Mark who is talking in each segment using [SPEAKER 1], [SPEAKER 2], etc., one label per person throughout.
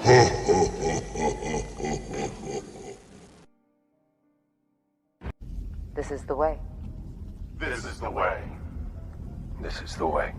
[SPEAKER 1] This is the way.
[SPEAKER 2] This is the way.
[SPEAKER 3] This is the way.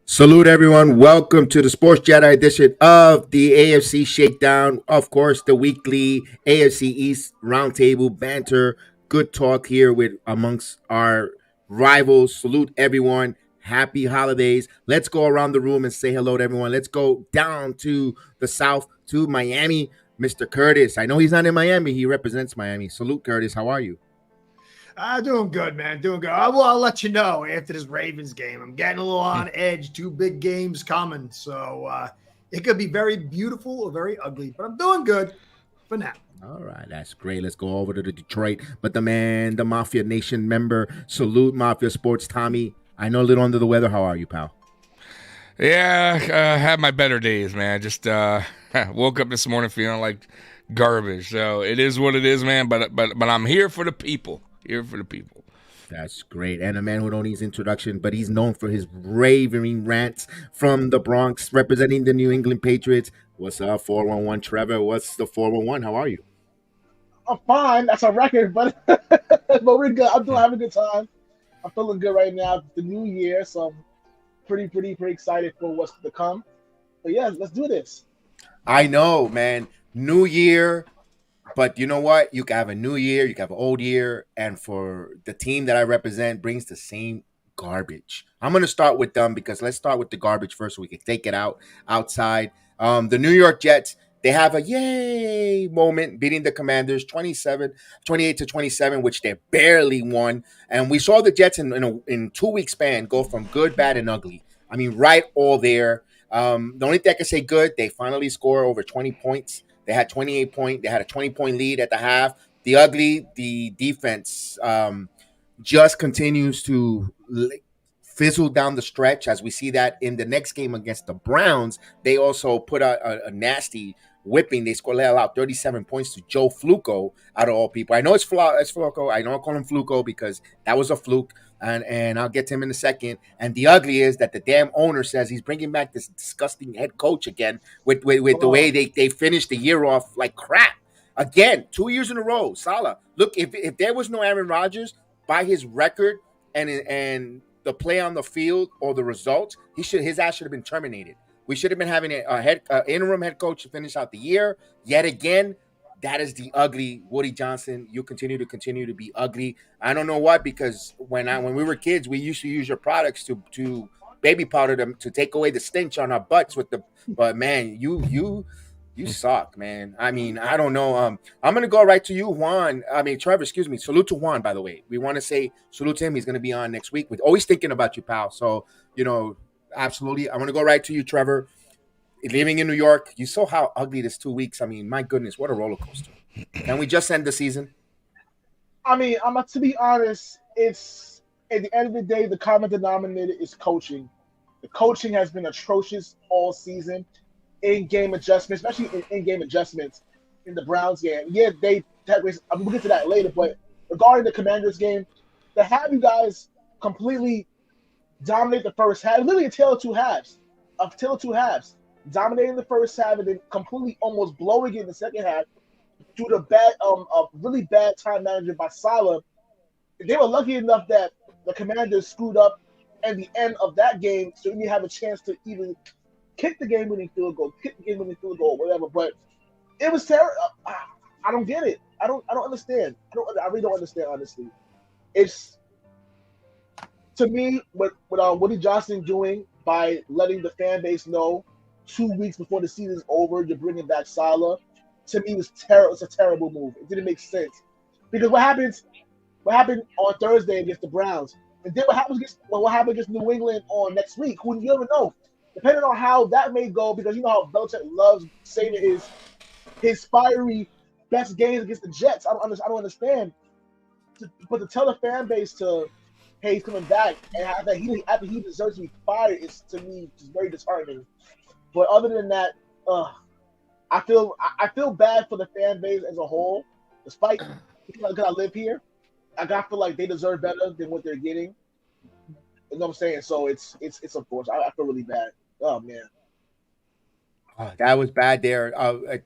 [SPEAKER 4] Salute everyone. Welcome to the Sports Jedi edition of the AFC Shakedown. Of course, the weekly AFC East Roundtable banter. Good talk here with amongst our rivals. Salute everyone. Happy holidays. Let's go around the room and say hello to everyone. Let's go down to the south to Miami. Mr. Curtis. I know he's not in Miami. He represents Miami. Salute, Curtis. How are you?
[SPEAKER 5] Doing good, man. Doing good. I'll let you know after this Ravens game. I'm getting a little on edge. 2 big games coming. So it could be very beautiful or very ugly. But I'm doing good for now.
[SPEAKER 4] All right. That's great. Let's go over to the Detroit. But the man, the Mafia Nation member, salute Mafia Sports, Tommy. I know a little under the weather. How are you, pal?
[SPEAKER 6] Yeah, had my better days, man. Just woke up this morning feeling like garbage. So it is what it is, man. But I'm here for the people. Here for the people.
[SPEAKER 4] That's great. And a man who don't need his introduction, but he's known for his raving rants from the Bronx, representing the New England Patriots. What's up, 411 Trevor? What's the 411? How are you?
[SPEAKER 7] I'm fine. That's a record, but but we're good. I'm still having a good time. I'm feeling good right now. It's the new year, so I'm pretty excited for what's to come. But yeah, let's do this.
[SPEAKER 4] I know, man. New year. But you know what? You can have a new year, you can have an old year, and for the team that I represent brings the same garbage. I'm going to start with them because let's start with the garbage first so we can take it outside. The New York Jets, they have a yay moment beating the Commanders 28-27, which they barely won. And we saw the Jets in 2 week span go from good, bad, and ugly. I mean, right all there. The only thing I can say good, they finally score over 20 points. They had 28 points. They had a 20-point lead at the half. The ugly, the defense just continues to fizzle down the stretch, as we see that in the next game against the Browns. They also put a nasty whipping. They allowed 37 points to Joe Flacco, out of all people. I know it's Flacco. I know I call him Flacco because that was a fluke. And I'll get to him in a second. And the ugly is that the damn owner says he's bringing back this disgusting head coach again with the way they finished the year off like crap. Again, 2 years in a row. Salah. Look, if there was no Aaron Rodgers, by his record and the play on the field or the results, his ass should have been terminated. We should have been having a interim head coach to finish out the year. Yet again, that is the ugly Woody Johnson. You continue to be ugly. I don't know what, because when we were kids, we used to use your products to baby powder them to take away the stench on our butts but man, you suck, man. I mean, I don't know. I'm gonna go right to you, Juan. I mean, Trevor, excuse me. Salute to Juan, by the way. We want to say salute to him. He's gonna be on next week. We're always thinking about you, pal. So, absolutely. I'm gonna go right to you, Trevor. Living in New York, you saw how ugly this 2 weeks. I mean, my goodness, what a roller coaster. Can we just end the season?
[SPEAKER 7] I mean, to be honest, it's at the end of the day, the common denominator is coaching. The coaching has been atrocious all season. In-game adjustments, especially in-game adjustments in the Browns game. Yeah, we'll get to that later, but regarding the Commanders game, to have you guys completely dominate the first half, literally a tale of two halves. Dominating the first half and then completely almost blowing it in the second half due to a really bad time management by Saleh. They were lucky enough that the Commanders screwed up at the end of that game, so you have a chance to even kick the game-winning field goal, whatever. But it was terrible. I don't get it. I don't understand. I really don't understand, honestly. It's, to me, what Woody Johnson doing by letting the fan base know 2 weeks before the season's over, you're bringing back Saleh, to me was terrible. It's a terrible move. It didn't make sense. Because what happened on Thursday against the Browns, and then what happened against New England on next week, who you never know. Depending on how that may go, because you know how Belichick loves saving his fiery best games against the Jets. I don't understand. But to tell the fan base hey, he's coming back, and after he deserves to be fired, it's, to me, just very disheartening. But other than that, I feel bad for the fan base as a whole, despite because I live here. I feel like they deserve better than what they're getting. You know what I'm saying? So it's unfortunate. I feel really bad. Oh man.
[SPEAKER 4] That was bad there.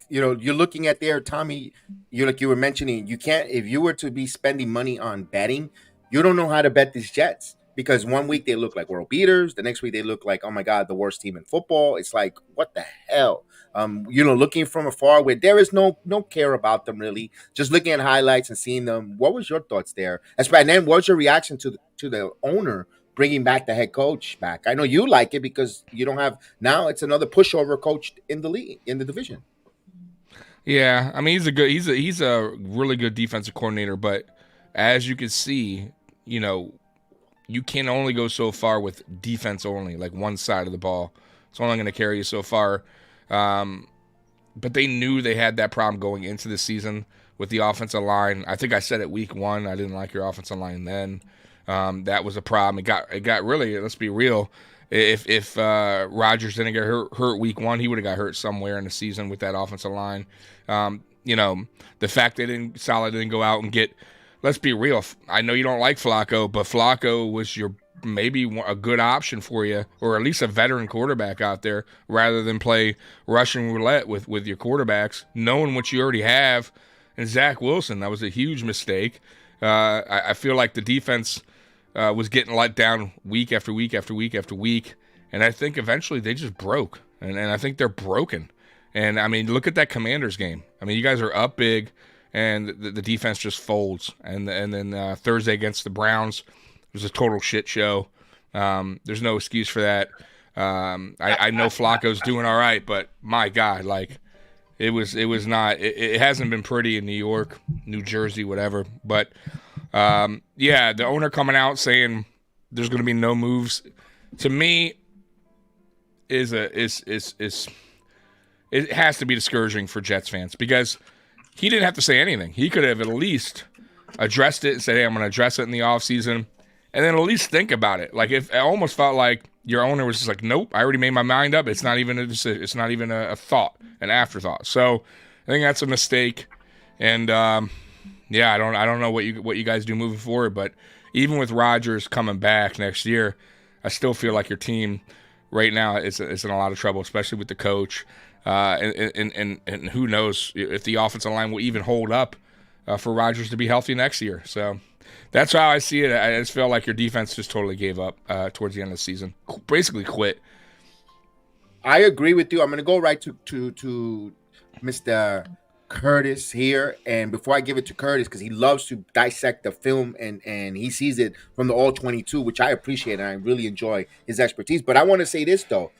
[SPEAKER 4] You're looking at there, Tommy. You were mentioning, you can't, if you were to be spending money on betting, you don't know how to bet these Jets, because 1 week they look like world beaters, the next week they look like, oh my God, the worst team in football. It's like, what the hell? Looking from afar, where there is no care about them really, just looking at highlights and seeing them. What was your thoughts there? And then what's your reaction to the owner bringing back the head coach back? I know you like it because you don't have, now it's another pushover coach in the league, in the division.
[SPEAKER 6] Yeah, I mean he's a really good defensive coordinator, but as you can see, you can only go so far with defense only, like one side of the ball. It's only going to carry you so far. But they knew they had that problem going into the season with the offensive line. I think I said it week 1, I didn't like your offensive line then. That was a problem. It got really, let's be real. If Rodgers didn't get hurt week 1, he would have got hurt somewhere in the season with that offensive line. The fact that Saleh didn't go out and get, let's be real, I know you don't like Flacco, but Flacco was your maybe a good option for you, or at least a veteran quarterback out there, rather than play Russian roulette with your quarterbacks, knowing what you already have. And Zach Wilson, that was a huge mistake. I feel like the defense was getting let down week after week after week after week, and I think eventually they just broke, and I think they're broken. And I mean, look at that Commanders game. I mean, you guys are up big, and the defense just folds. And then Thursday against the Browns, it was a total shit show. There's no excuse for that. I know Flacco's doing all right, but my God, like it was not. It hasn't been pretty in New York, New Jersey, whatever. But the owner coming out saying there's going to be no moves, to me is it has to be discouraging for Jets fans, because he didn't have to say anything. He could have at least addressed it and said, hey, I'm going to address it in the offseason, and then at least think about it. Like, if it almost felt like your owner was just like, nope, I already made my mind up. It's not even a decision. It's not even a thought, an afterthought. So I think that's a mistake. And I don't know what you guys do moving forward, but even with Rodgers coming back next year, I still feel like your team right now is in a lot of trouble, especially with the coach. And who knows if the offensive line will even hold up for Rodgers to be healthy next year. So that's how I see it. I just feel like your defense just totally gave up towards the end of the season, basically quit.
[SPEAKER 4] I agree with you. I'm going to go right to Mr. Curtis here, and before I give it to Curtis, because he loves to dissect the film and he sees it from the all 22, which I appreciate and I really enjoy his expertise. But I want to say this though,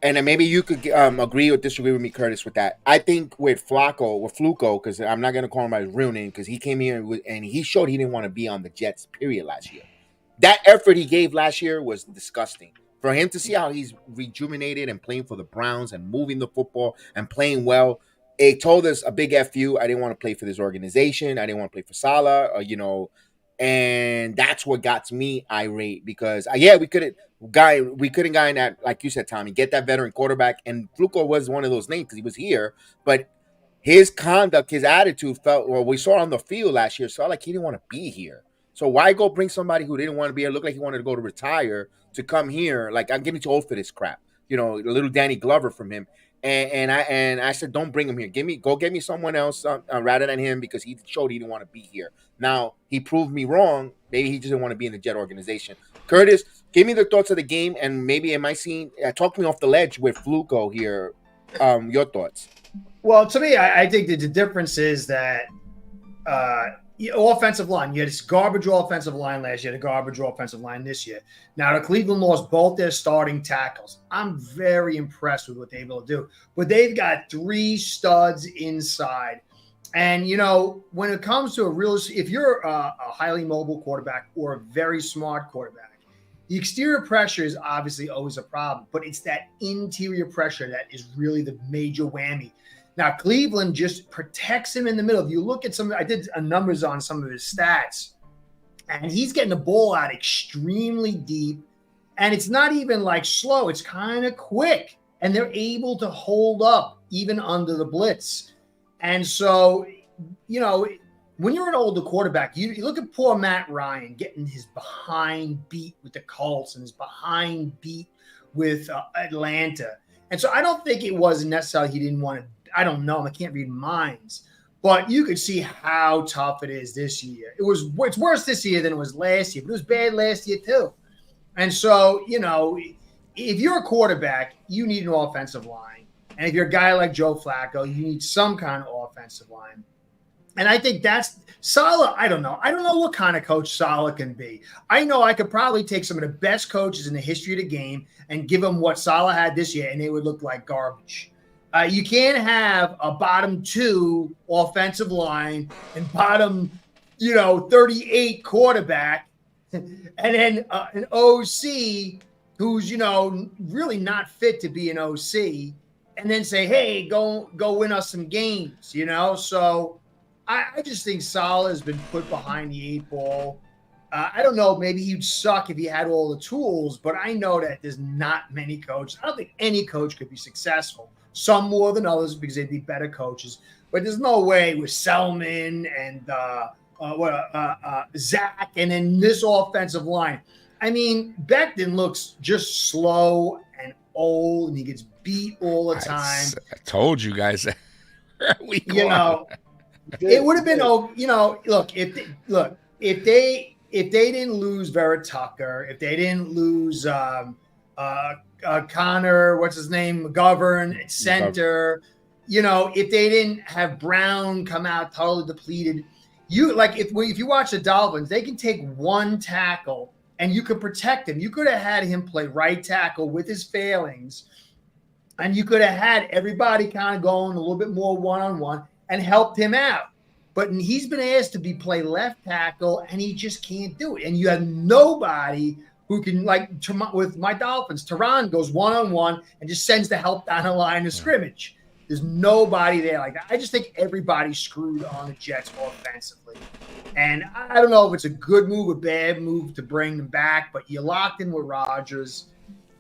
[SPEAKER 4] and then maybe you could agree or disagree with me, Curtis, with that. I think with Fluco, because I'm not going to call him by his real name, because he came here and he showed he didn't want to be on the Jets, period, last year. That effort he gave last year was disgusting. For him to see how he's rejuvenated and playing for the Browns and moving the football and playing well, it told us a big F you. I didn't want to play for this organization. I didn't want to play for Saleh, and that's what got me irate, because we couldn't guy in that, like you said, Tommy, get that veteran quarterback. And Fluco was one of those names because he was here, but his conduct, his attitude we saw on the field last year, felt like he didn't want to be here. So why go bring somebody who didn't want to be here, look like he wanted to go to retire, to come here? Like, I'm getting too old for this crap. A little Danny Glover from him. And I said, don't bring him here. Go get me someone else rather than him, because he showed he didn't want to be here. Now he proved me wrong. Maybe he just didn't want to be in the Jet organization. Curtis, give me the thoughts of the game, and maybe am I seeing? Talk me off the ledge with Fluco here. Your thoughts?
[SPEAKER 5] Well, to me, I think that the difference is that offensive line. You had this garbage offensive line last year, the garbage offensive line this year. Now, the Cleveland lost both their starting tackles. I'm very impressed with what they're able to do. But they've got 3 studs inside. And, when it comes to if you're a highly mobile quarterback or a very smart quarterback, the exterior pressure is obviously always a problem. But it's that interior pressure that is really the major whammy. Now, Cleveland just protects him in the middle. If you look at I did numbers on some of his stats, and he's getting the ball out extremely deep, and it's not even like slow. It's kind of quick, and they're able to hold up even under the blitz. And so, when you're an older quarterback, you look at poor Matt Ryan getting his behind beat with the Colts and his behind beat with Atlanta. And so I don't think it was necessarily he didn't want to. I don't know. I can't read minds, but you could see how tough it is this year. It's worse this year than it was last year, but it was bad last year too. And so, if you're a quarterback, you need an offensive line. And if you're a guy like Joe Flacco, you need some kind of offensive line. And I think that's Saleh. I don't know. I don't know what kind of coach Saleh can be. I know I could probably take some of the best coaches in the history of the game and give them what Saleh had this year, and they would look like garbage. You can't have a bottom 2 offensive line and bottom, 38 quarterback, and then an OC who's, really not fit to be an OC, and then say, hey, go win us some games, So I just think Saleh has been put behind the 8 ball. I don't know. Maybe he'd suck if he had all the tools, but I know that there's not many coaches. I don't think any coach could be successful. Some more than others because they'd be better coaches. But there's no way with Selman and Zach and then this offensive line. I mean, Becton looks just slow and old, and he gets beat all the time.
[SPEAKER 6] I told you guys that.
[SPEAKER 5] It would have been, if they didn't lose Vera Tucker, if they didn't lose Connor, what's his name, McGovern at center, if they didn't have Brown come out totally depleted, if you watch the Dolphins, they can take one tackle and you could protect him. You could have had him play right tackle with his failings, and you could have had everybody kind of going a little bit more one-on-one and helped him out. But he's been asked to play left tackle, and he just can't do it. And you have nobody who can, with my Dolphins, Tehran goes one-on-one and just sends the help down the line of scrimmage. There's nobody there like that. I just think everybody's screwed on the Jets offensively. And I don't know if it's a good move, a bad move to bring them back, but you locked in with Rodgers.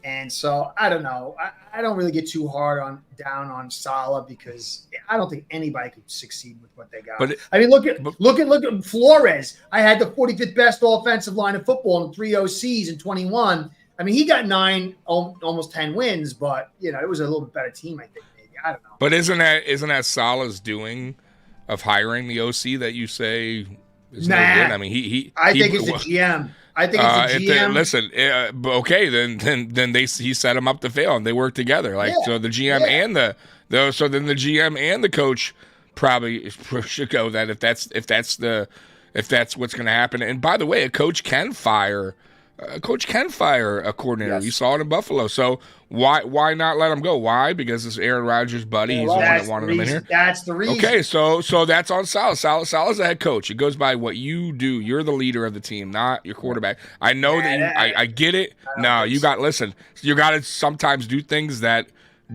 [SPEAKER 5] And so I don't know. I don't really get too hard down on Saleh because I don't think anybody could succeed with what they got. Look at Flores. I had the 45th best offensive line of football and 3 OCs in 21. I mean, he got 9, almost 10 wins, but it was a little bit better team, I think. Maybe I don't know.
[SPEAKER 6] But isn't that Saleh's doing of hiring the OC that you say is no good? I mean,
[SPEAKER 5] I think it's the GM. I think it's a GM.
[SPEAKER 6] Okay, then he set him up to fail, and they work together. So the GM and the GM and the coach probably should go that if that's what's going to happen. And by the way, a coach can fire a coordinator.
[SPEAKER 4] Yes.
[SPEAKER 6] You saw it in Buffalo. So why not let him go? Why? Because it's Aaron Rodgers' buddy. He's the one that wanted him in here.
[SPEAKER 5] That's the reason.
[SPEAKER 6] Okay, so that's on Saleh. Saleh's a head coach. It goes by what you do. You're the leader of the team, not your quarterback. I know I get it. No, you got to sometimes do things that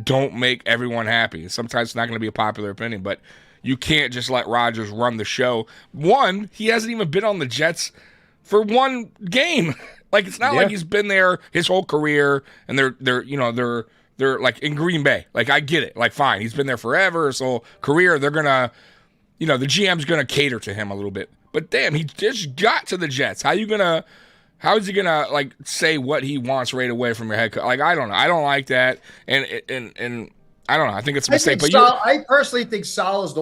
[SPEAKER 6] don't make everyone happy. Sometimes it's not going to be a popular opinion, but you can't just let Rodgers run the show. One, he hasn't even been on the Jets for one game. It's not like he's been there his whole career, and they're like in Green Bay. I get it. Fine, he's been there forever, his whole career. They're gonna, the GM's gonna cater to him a little bit. But damn, he just got to the Jets. How is he gonna like say what he wants right away from your head coach? Like, I don't know. I don't like that. And I don't know. I think it's a mistake.
[SPEAKER 5] I personally think Salah's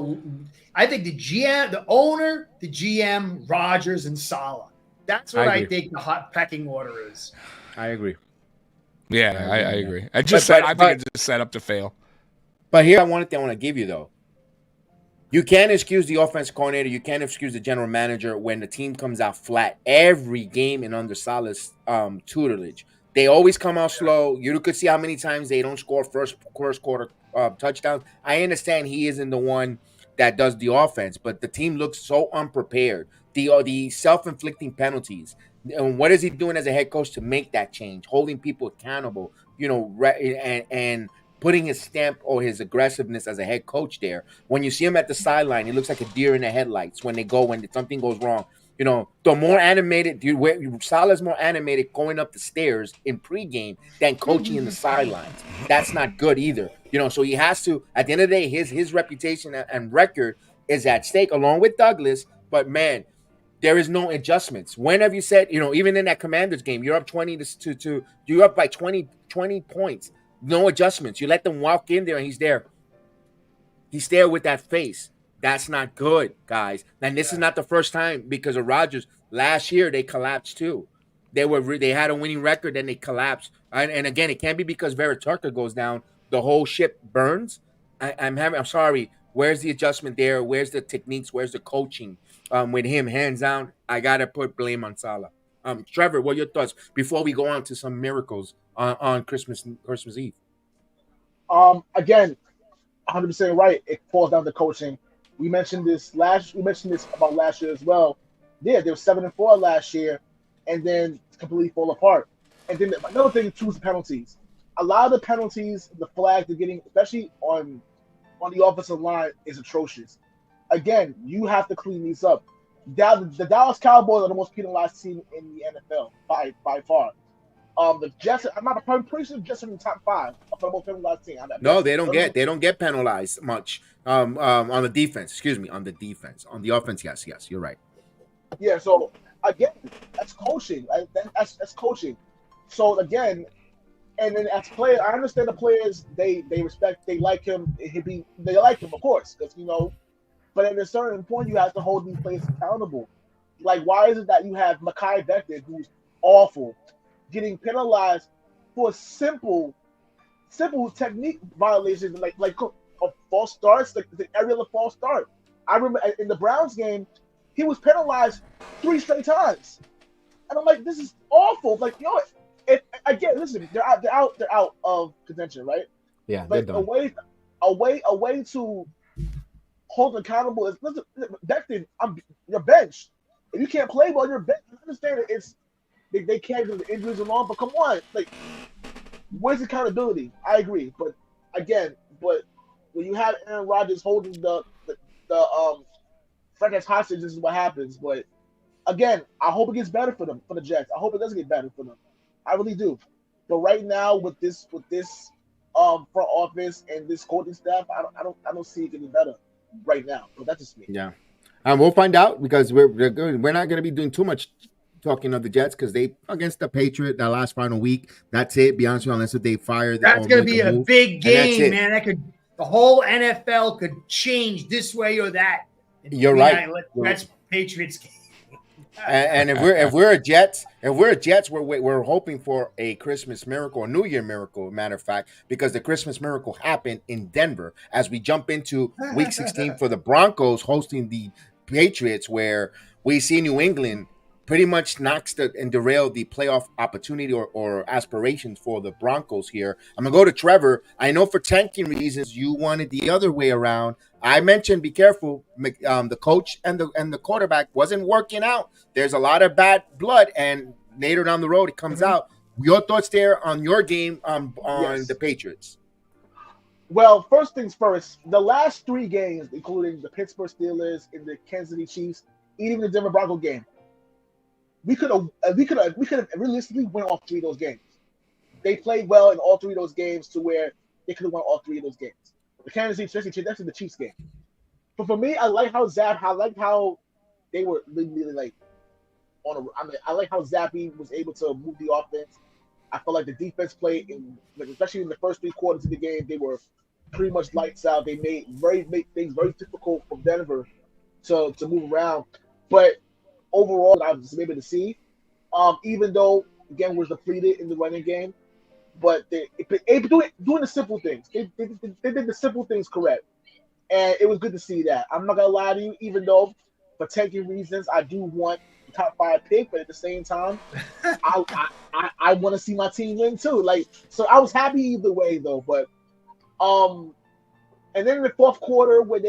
[SPEAKER 5] I think the GM, the owner, the GM, Rodgers, and Salah. That's what I think the hot pecking order is.
[SPEAKER 4] I agree.
[SPEAKER 6] Yeah, I agree. I think it's just set up to fail.
[SPEAKER 4] But here, one thing I want to give you, though. You can't excuse the offense coordinator. You can't excuse the general manager when the team comes out flat every game and under Salah's tutelage. They always come out slow. You could see how many times they don't score first quarter touchdowns. I understand he isn't the one that does the offense, but the team looks so unprepared. The self-inflicting penalties. And what is he doing as a head coach to make that change? Holding people accountable, and putting his stamp or his aggressiveness as a head coach there. When you see him at the sideline, he looks like a deer in the headlights when something goes wrong. The more animated, Salah's more animated going up the stairs in pregame than coaching in the sidelines. That's not good either. So he has to, at the end of the day, his reputation and record is at stake along with Douglas. But man, there is no adjustments. When have you said, even in that Commanders game, you're up 20 to you're up by 20 points. No adjustments. You let them walk in there and he's there. He's there with that face. That's not good, guys. And this is not the first time because of Rodgers. Last year they collapsed too. They had a winning record, then they collapsed. And again, it can't be because Vera Tucker goes down. The whole ship burns. I'm sorry. Where's the adjustment there? Where's the techniques? Where's the coaching? With him hands down, I gotta put blame on Salah. Trevor, what are your thoughts before we go on to some miracles on Christmas Eve?
[SPEAKER 7] Again, 100% right. It falls down to coaching. We mentioned this about last year as well. Yeah, they were 7-4 last year, and then completely fall apart. And then another thing, too, is the penalties. A lot of the penalties, the flags they're getting, especially on the offensive line, is atrocious. Again, you have to clean these up. The Dallas Cowboys are the most penalized team in the NFL by far. The Jets, I'm pretty sure the Jets are in the top 5 of the most penalized team.
[SPEAKER 4] No, they don't get penalized much. On the defense, excuse me, on the defense. On the offense, yes, you're right.
[SPEAKER 7] Yeah, so again, that's coaching. That's coaching. So again, and then as players, I understand the players they respect, they like him. They like him, of course, because But at a certain point, you have to hold these players accountable. Like, why is it that you have Mekhi Becton, who's awful, getting penalized for simple technique violations, like false starts, like the area of false start. I remember in the Browns game, he was penalized 3 straight times, and I'm like, this is awful. Like, listen, they're out of contention, right?
[SPEAKER 4] Yeah,
[SPEAKER 7] but a way to hold accountable is, listen, Becton, you're benched. If you can't play well, you're benched. I understand it. They can't do the injuries and all, but come on, like, where's accountability? I agree, but when you have Aaron Rodgers holding the franchise hostage, this is what happens. But again, I hope it gets better for them, for the Jets. I hope it does get better for them. I really do. But right now, with this front office and this coaching staff, I don't see it getting better right now. But that's just me.
[SPEAKER 4] Yeah, we'll find out because we're not going to be doing too much talking of the Jets because they against the Patriots that last final week. That's it. Be honest with you, unless they fire.
[SPEAKER 5] That's going to be a big game, man. The whole NFL could change this way or that.
[SPEAKER 4] You're right.
[SPEAKER 5] That's Patriots game.
[SPEAKER 4] And if we're Jets, we're hoping for a Christmas miracle, a New Year miracle, matter of fact, because the Christmas miracle happened in Denver as we jump into Week 16 for the Broncos hosting the Patriots, where we see New England pretty much knocks and derail the playoff opportunity or aspirations for the Broncos here. I'm going to go to Trevor. I know for tanking reasons you wanted the other way around. I mentioned be careful. The coach and the quarterback wasn't working out. There's a lot of bad blood, and later down the road it comes out. Your thoughts there on your game on the Patriots?
[SPEAKER 7] Well, first things first, the last 3 games, including the Pittsburgh Steelers and the Kansas City Chiefs, even the Denver Broncos game, we could have realistically won all 3 of those games. They played well in all 3 of those games to where they could have won all 3 of those games. The Kansas City, especially that's in the Chiefs game. But for me, I like how they were literally like on a. I mean, I like how Zappy was able to move the offense. I felt like the defense played, like especially in the first 3 quarters of the game, they were pretty much lights out. They made things very difficult for Denver to move around. But overall, I was able to see, even though again was depleted in the running game, but they doing the simple things. They did the simple things correct, and it was good to see that. I'm not gonna lie to you, even though for tanking reasons, I do want the top 5 pick, but at the same time, I want to see my team win too. Like, so I was happy either way though. But and then in the fourth quarter, where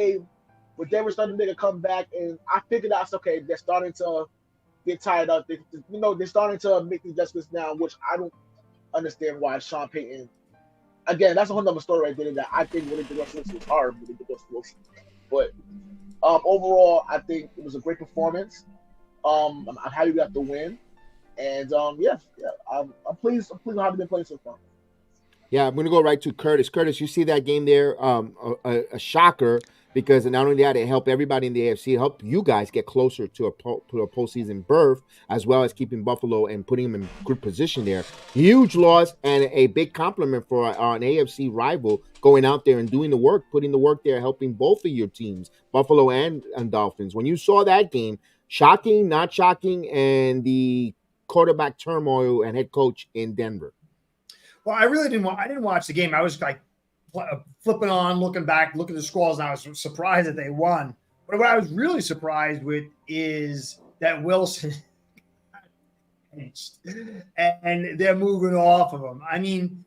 [SPEAKER 7] Denver started to make a comeback, and I figured out, okay, they're starting to get tired up. They're starting to make the adjustments now, which I don't understand why Sean Payton. Again, that's a whole nother story right there. That I think when they did Russell Wilson was hard, when they did Russell Wilson. But overall, I think it was a great performance. I'm happy we got the win, and I'm pleased. I'm pleased with how they've been playing so far.
[SPEAKER 4] Yeah, I'm going to go right to Curtis. Curtis, you see that game there, a shocker, because not only that, it helped everybody in the AFC, it helped you guys get closer to a postseason berth, as well as keeping Buffalo and putting them in good position there. Huge loss and a big compliment for an AFC rival going out there and doing the work, putting the work there, helping both of your teams, Buffalo and Dolphins. When you saw that game, shocking, not shocking, and the quarterback turmoil and head coach in Denver.
[SPEAKER 5] Well, I didn't watch the game. I was like flipping on, looking back, looking at the scores, and I was surprised that they won. But what I was really surprised with is that Wilson and they're moving off of him. I mean,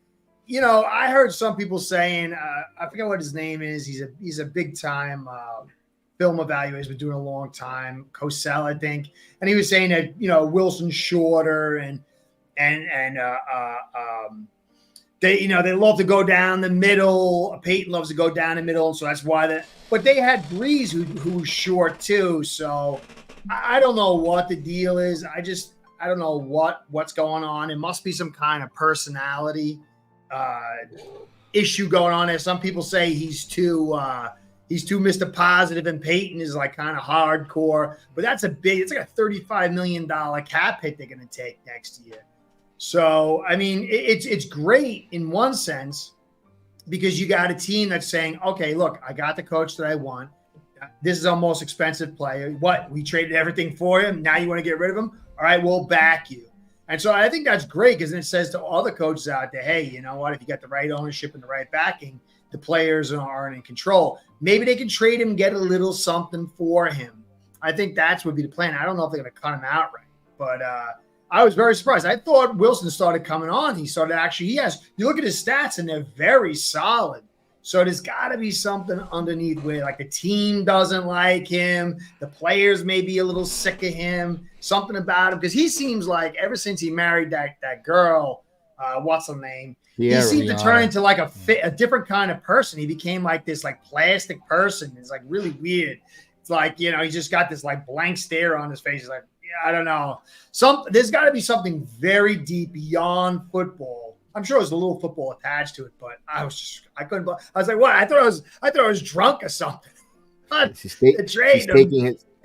[SPEAKER 5] I heard some people saying, I forget what his name is. He's a big time film evaluator. He's been doing a long time. Cosell, I think, and he was saying that Wilson's shorter and they love to go down the middle. Peyton loves to go down the middle, so that's why but they had Breeze who's short too. So I don't know what the deal is. I don't know what's going on. It must be some kind of personality issue going on there. Some people say he's too Mr. Positive, and Peyton is like kind of hardcore. But it's like a $35 million cap hit they're going to take next year. So, I mean, it's great in one sense because you got a team that's saying, okay, look, I got the coach that I want. This is our most expensive player. What? We traded everything for him. Now you want to get rid of him? All right, we'll back you. And so I think that's great because it says to all the coaches out there, hey, you know what? If you got the right ownership and the right backing, the players aren't in control. Maybe they can trade him, get a little something for him. I think that's would be the plan. I don't know if they're going to cut him outright, but I was very surprised. I thought Wilson started coming on. You look at his stats and they're very solid. So there's got to be something underneath where like the team doesn't like him. The players may be a little sick of him, something about him. Because he seems like ever since he married that girl, what's her name? He seemed to turn into like a different kind of person. He became like this like plastic person. It's like really weird. It's like, he just got this like blank stare on his face. He's like, I don't know. There's got to be something very deep beyond football. I'm sure there's a little football attached to it, but I was like, what? I thought I was drunk or something.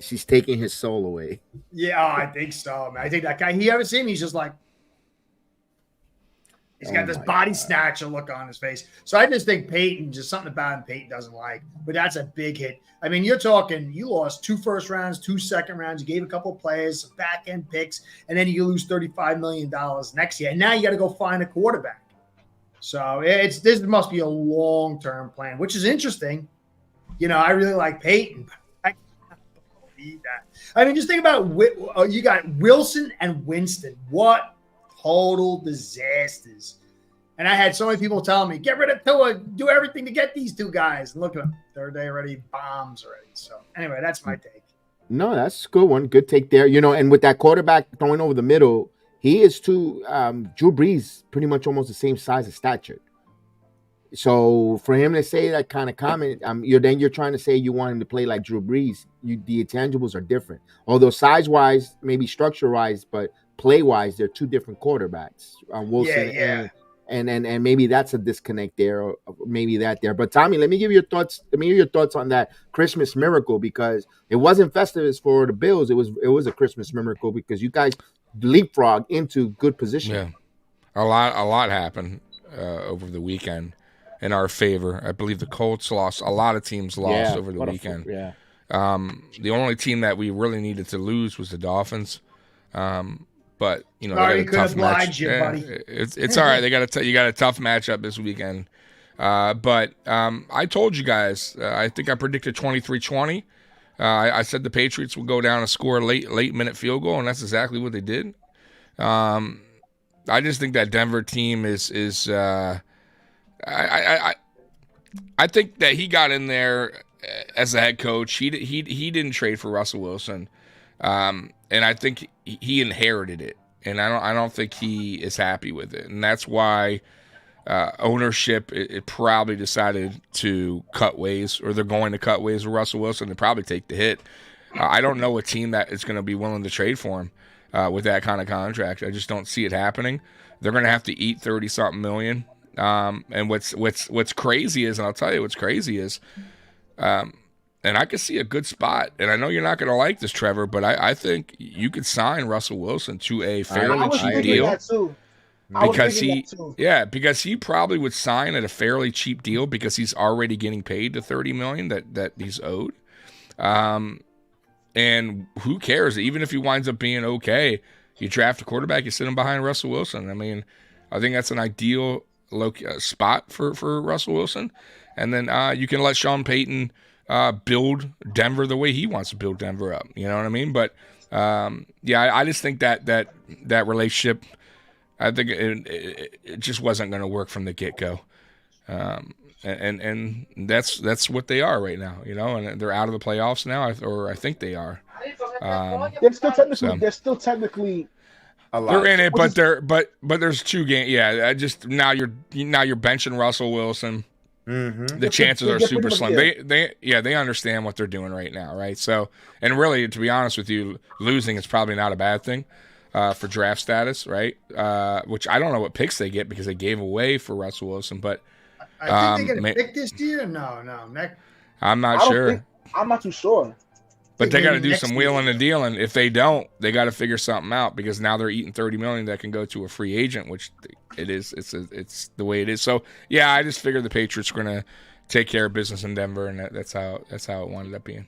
[SPEAKER 4] She's taking his soul away.
[SPEAKER 5] Yeah, I think so, man. I think that guy. You ever see him? He's just like, he's got this body snatcher look on his face. So I just think Peyton, just something about him Peyton doesn't like. But that's a big hit. I mean, you're talking, you lost 2 first rounds, 2 second rounds. You gave a couple of players, some back end picks, and then you lose $35 million next year. And now you got to go find a quarterback. So this must be a long-term plan, which is interesting. I really like Peyton, but I can't believe that. I mean, just think about you got Wilson and Winston. What total disasters. And I had so many people telling me, get rid of Tua, do everything to get these 2 guys. And look at them. They already bombs already. So anyway, that's my take.
[SPEAKER 4] No, that's a good one. Good take there. And with that quarterback throwing over the middle, he is Drew Brees, pretty much almost the same size and stature. So for him to say that kind of comment, you're trying to say you want him to play like Drew Brees. The intangibles are different. Although size-wise, maybe structure-wise, but play-wise, they're 2 different quarterbacks. Wilson and maybe that's a disconnect there, or maybe that there. But Tommy, let me hear your thoughts on that Christmas miracle, because it wasn't Festivus for the Bills. It was a Christmas miracle because you guys leapfrog into good position.
[SPEAKER 6] Yeah, a lot happened over the weekend in our favor. I believe the Colts lost. A lot of teams lost over the weekend. The only team that we really needed to lose was the Dolphins. But they got a tough match. It's all right. You got a tough matchup this weekend. But I told you guys. I think I predicted 23-20. I said the Patriots would go down and score a late minute field goal, and that's exactly what they did. I just think that Denver team is. I think that he got in there as a head coach. He didn't trade for Russell Wilson. And I think he inherited it, and I don't think he is happy with it, and that's why ownership it probably decided to cut ways, or they're going to cut ways with Russell Wilson and probably take the hit. I don't know a team that is going to be willing to trade for him with that kind of contract. I just don't see it happening. They're going to have to eat 30-something million. And what's crazy is, and I'll tell you what's crazy is. And I could see a good spot, and I know you're not going to like this, Trevor, but I think you could sign Russell Wilson to a fairly cheap deal. Because he probably would sign at a fairly cheap deal because he's already getting paid the $30 million that he's owed. And who cares? Even if he winds up being okay, you draft a quarterback, you sit him behind Russell Wilson. I mean, I think that's an ideal spot for Russell Wilson. And then you can let Sean Payton build Denver the way he wants to build Denver up. You know what I mean? But I just think that relationship, I think it just wasn't going to work from the get-go. And that's what they are right now, and they're out of the playoffs now, or I think they are.
[SPEAKER 7] They're still technically
[SPEAKER 6] they're in it, but there's 2 games. Yeah, just now you're benching Russell Wilson. Mm-hmm. The chances are super slim. They understand what they're doing right now, right? So, and really, to be honest with you, losing is probably not a bad thing for draft status, right? Which I don't know what picks they get because they gave away for Russell Wilson, but
[SPEAKER 5] I think they get a pick this year. No,
[SPEAKER 6] I'm not sure.
[SPEAKER 7] I'm not too sure.
[SPEAKER 6] But they got to do some wheeling and dealing. If they don't, they got to figure something out because now they're eating $30 million that can go to a free agent, which it is. It's the way it is. So yeah, I just figured the Patriots were going to take care of business in Denver, and that's how it wound up being.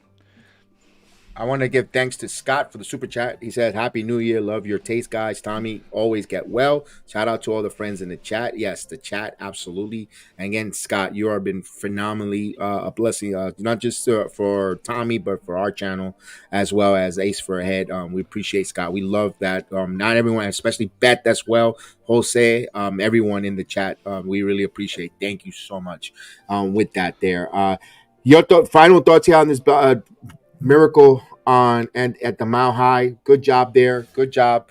[SPEAKER 4] I want to give thanks to Scott for the super chat. He said, "Happy New Year. Love your taste, guys. Tommy, always get well." Shout out to all the friends in the chat. Yes, the chat, absolutely. And again, Scott, you have been phenomenally a blessing, not just for Tommy, but for our channel as well as Ace for a Head. We appreciate Scott. We love that. Not everyone, especially Beth as well, Jose, everyone in the chat. We really appreciate. Thank you so much with that there. Your final thoughts here on this miracle at the Mile High. Good job there. Good job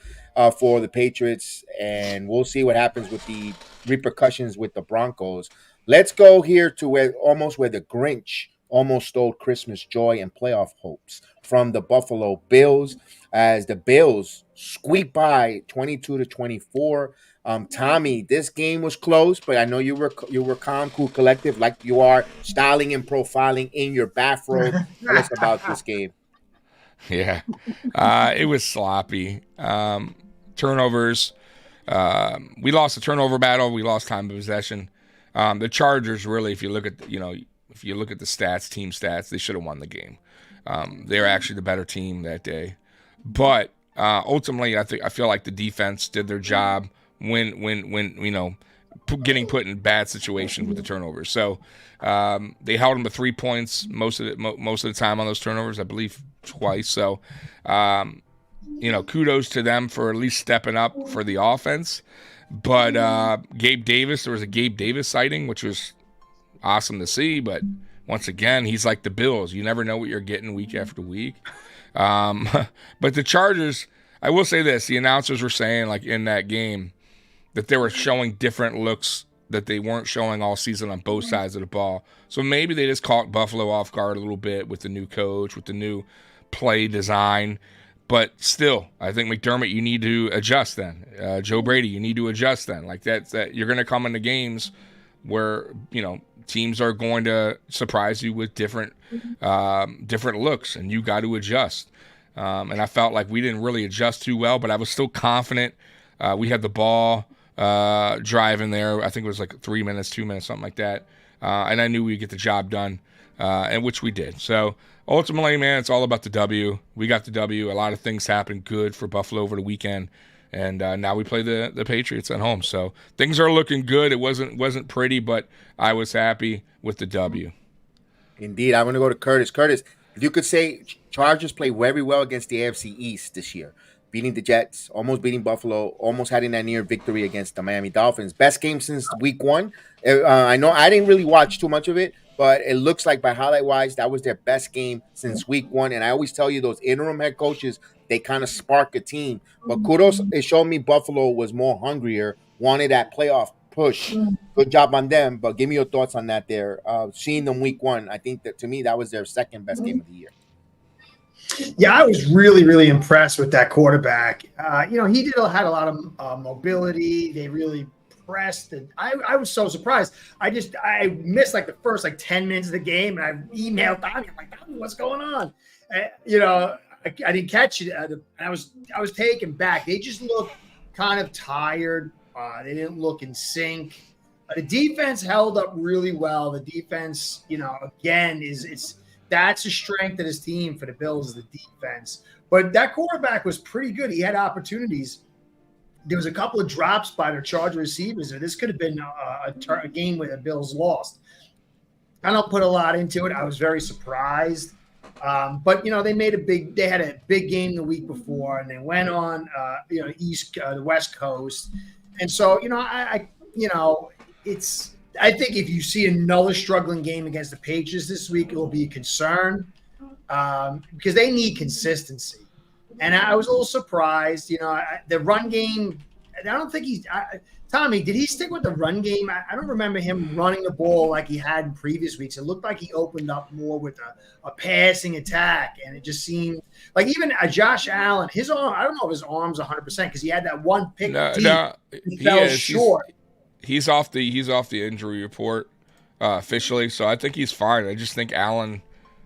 [SPEAKER 4] for the Patriots, and we'll see what happens with the repercussions with the Broncos. Let's go here to where the Grinch almost stole Christmas joy and playoff hopes from the Buffalo Bills, as the Bills squeaked by 22-24. Tommy, this game was close, but I know you were calm, cool, collective, like you are, styling and profiling in your bathrobe. Tell us about this game.
[SPEAKER 6] Yeah, it was sloppy. Turnovers. We lost the turnover battle. We lost time of possession. The Chargers, really, if you look at the stats, team stats, they should have won the game. They're actually the better team that day. But ultimately, I feel like the defense did their job when getting put in bad situations with the turnovers. So they held them to 3 points most of the time on those turnovers, I believe twice. So kudos to them for at least stepping up for the offense. But Gabe Davis, there was a Gabe Davis sighting, which was awesome to see. But once again, he's like the Bills. You never know what you're getting week after week. But the Chargers, I will say this, the announcers were saying, like, in that game, that they were showing different looks that they weren't showing all season on both sides of the ball. So maybe they just caught Buffalo off guard a little bit with the new coach, with the new play design. But still, I think McDermott, you need to adjust then. Joe Brady, you need to adjust then. Like that you're going to come into games where, teams are going to surprise you with different looks, and you got to adjust. And I felt like we didn't really adjust too well, but I was still confident. We had the ball driving there. I think it was like 3 minutes, 2 minutes, something like that. And I knew we'd get the job done, and which we did. So ultimately, man, it's all about the W. We got the W. A lot of things happened good for Buffalo over the weekend. And now we play the Patriots at home. So things are looking good. It wasn't pretty, but I was happy with the W.
[SPEAKER 4] Indeed. I'm going to go to Curtis. Curtis, if you could say Chargers played very well against the AFC East this year, beating the Jets, almost beating Buffalo, almost having that near victory against the Miami Dolphins. Best game since week 1. I know I didn't really watch too much of it, but it looks like by highlight-wise, that was their best game since week 1. And I always tell you, those interim head coaches, they kind of spark a team. But kudos, it showed me Buffalo was more hungrier, wanted that playoff push. Good job on them. But give me your thoughts on that there. Seeing them week 1, I think that to me, that was their second best game of the year.
[SPEAKER 5] Yeah, I was really, really impressed with that quarterback. He had a lot of mobility. They really pressed. And I was so surprised. I missed like the first 10 minutes of the game, and I emailed Tommy. I'm like, Tommy, what's going on? I didn't catch it. I was taken back. They just looked kind of tired. They didn't look in sync. The defense held up really well. The defense, again, that's a strength of this team for the Bills, is the defense. But that quarterback was pretty good. He had opportunities. There was a couple of drops by their Charger receivers. This could have been a game where the Bills lost. I don't put a lot into it. I was very surprised. But they had a big game the week before, and they went on, the West Coast. And so, I think if you see another struggling game against the Patriots this week, it will be a concern because they need consistency. And I was a little surprised, the run game. I don't think Tommy, did he stick with the run game? I don't remember him running the ball like he had in previous weeks. It looked like he opened up more with a passing attack, and it just seemed like even Josh Allen, his arm. I don't know if his arm's 100% because he had that one pick. He fell short.
[SPEAKER 6] He's off the injury report officially, so I think he's fine. I just think Allen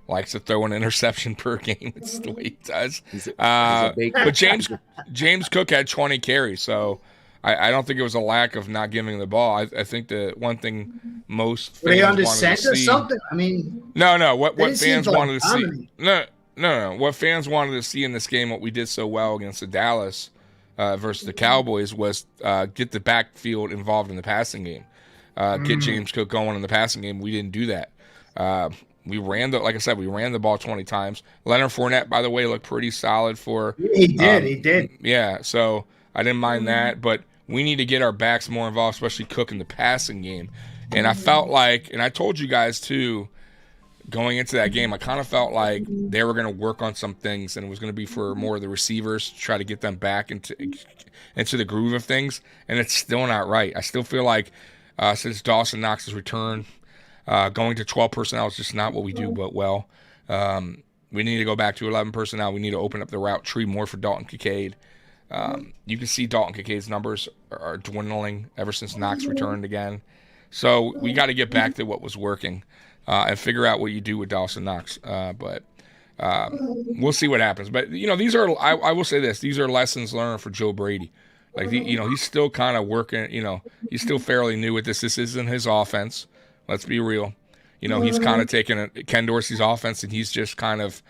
[SPEAKER 6] likes to throw an interception per game. It's the way he does. But James Cook had 20 carries, so I don't think it was a lack of not giving the ball. I think the one thing most fans wanted to see, or something. I mean, no. What fans wanted to see? No. What fans wanted to see in this game, what we did so well against the Dallas versus the Cowboys, was get the backfield involved in the passing game. Get James Cook going in the passing game. We didn't do that. We ran the ball 20 times. Leonard Fournette, by the way, looked pretty solid for.
[SPEAKER 5] He did.
[SPEAKER 6] Yeah, so I didn't mind that, but we need to get our backs more involved, especially Cook in the passing game. And I felt like, and I told you guys too, going into that game, I kind of felt like they were going to work on some things, and it was going to be for more of the receivers to try to get them back into the groove of things. And it's still not right. I still feel like since Dawson Knox's return, going to 12 personnel is just not what we do but well. We need to go back to 11 personnel. We need to open up the route tree more for Dalton Kincaid. You can see Dalton Kincaid's numbers are dwindling ever since Knox returned again. So we got to get back to what was working and figure out what you do with Dawson Knox. But we'll see what happens. But, these are – I will say this. These are lessons learned for Joe Brady. Like, he's still kind of working – he's still fairly new at this. This isn't his offense. Let's be real. He's kind of taken Ken Dorsey's offense and he's just kind of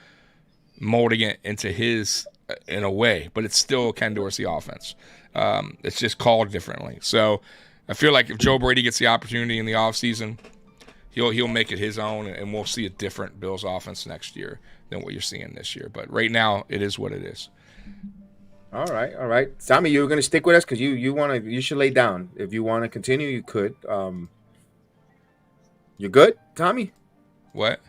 [SPEAKER 6] molding it into his in a way, but it's still a Ken Dorsey offense. It's just called differently. So I feel like if Joe Brady gets the opportunity in the offseason, he'll make it his own, and we'll see a different Bills offense next year than what you're seeing this year. But right now, it is what it is.
[SPEAKER 4] All right. Tommy, you're going to stick with us because you should lay down. If you want to continue, you could. You good, Tommy?
[SPEAKER 6] What?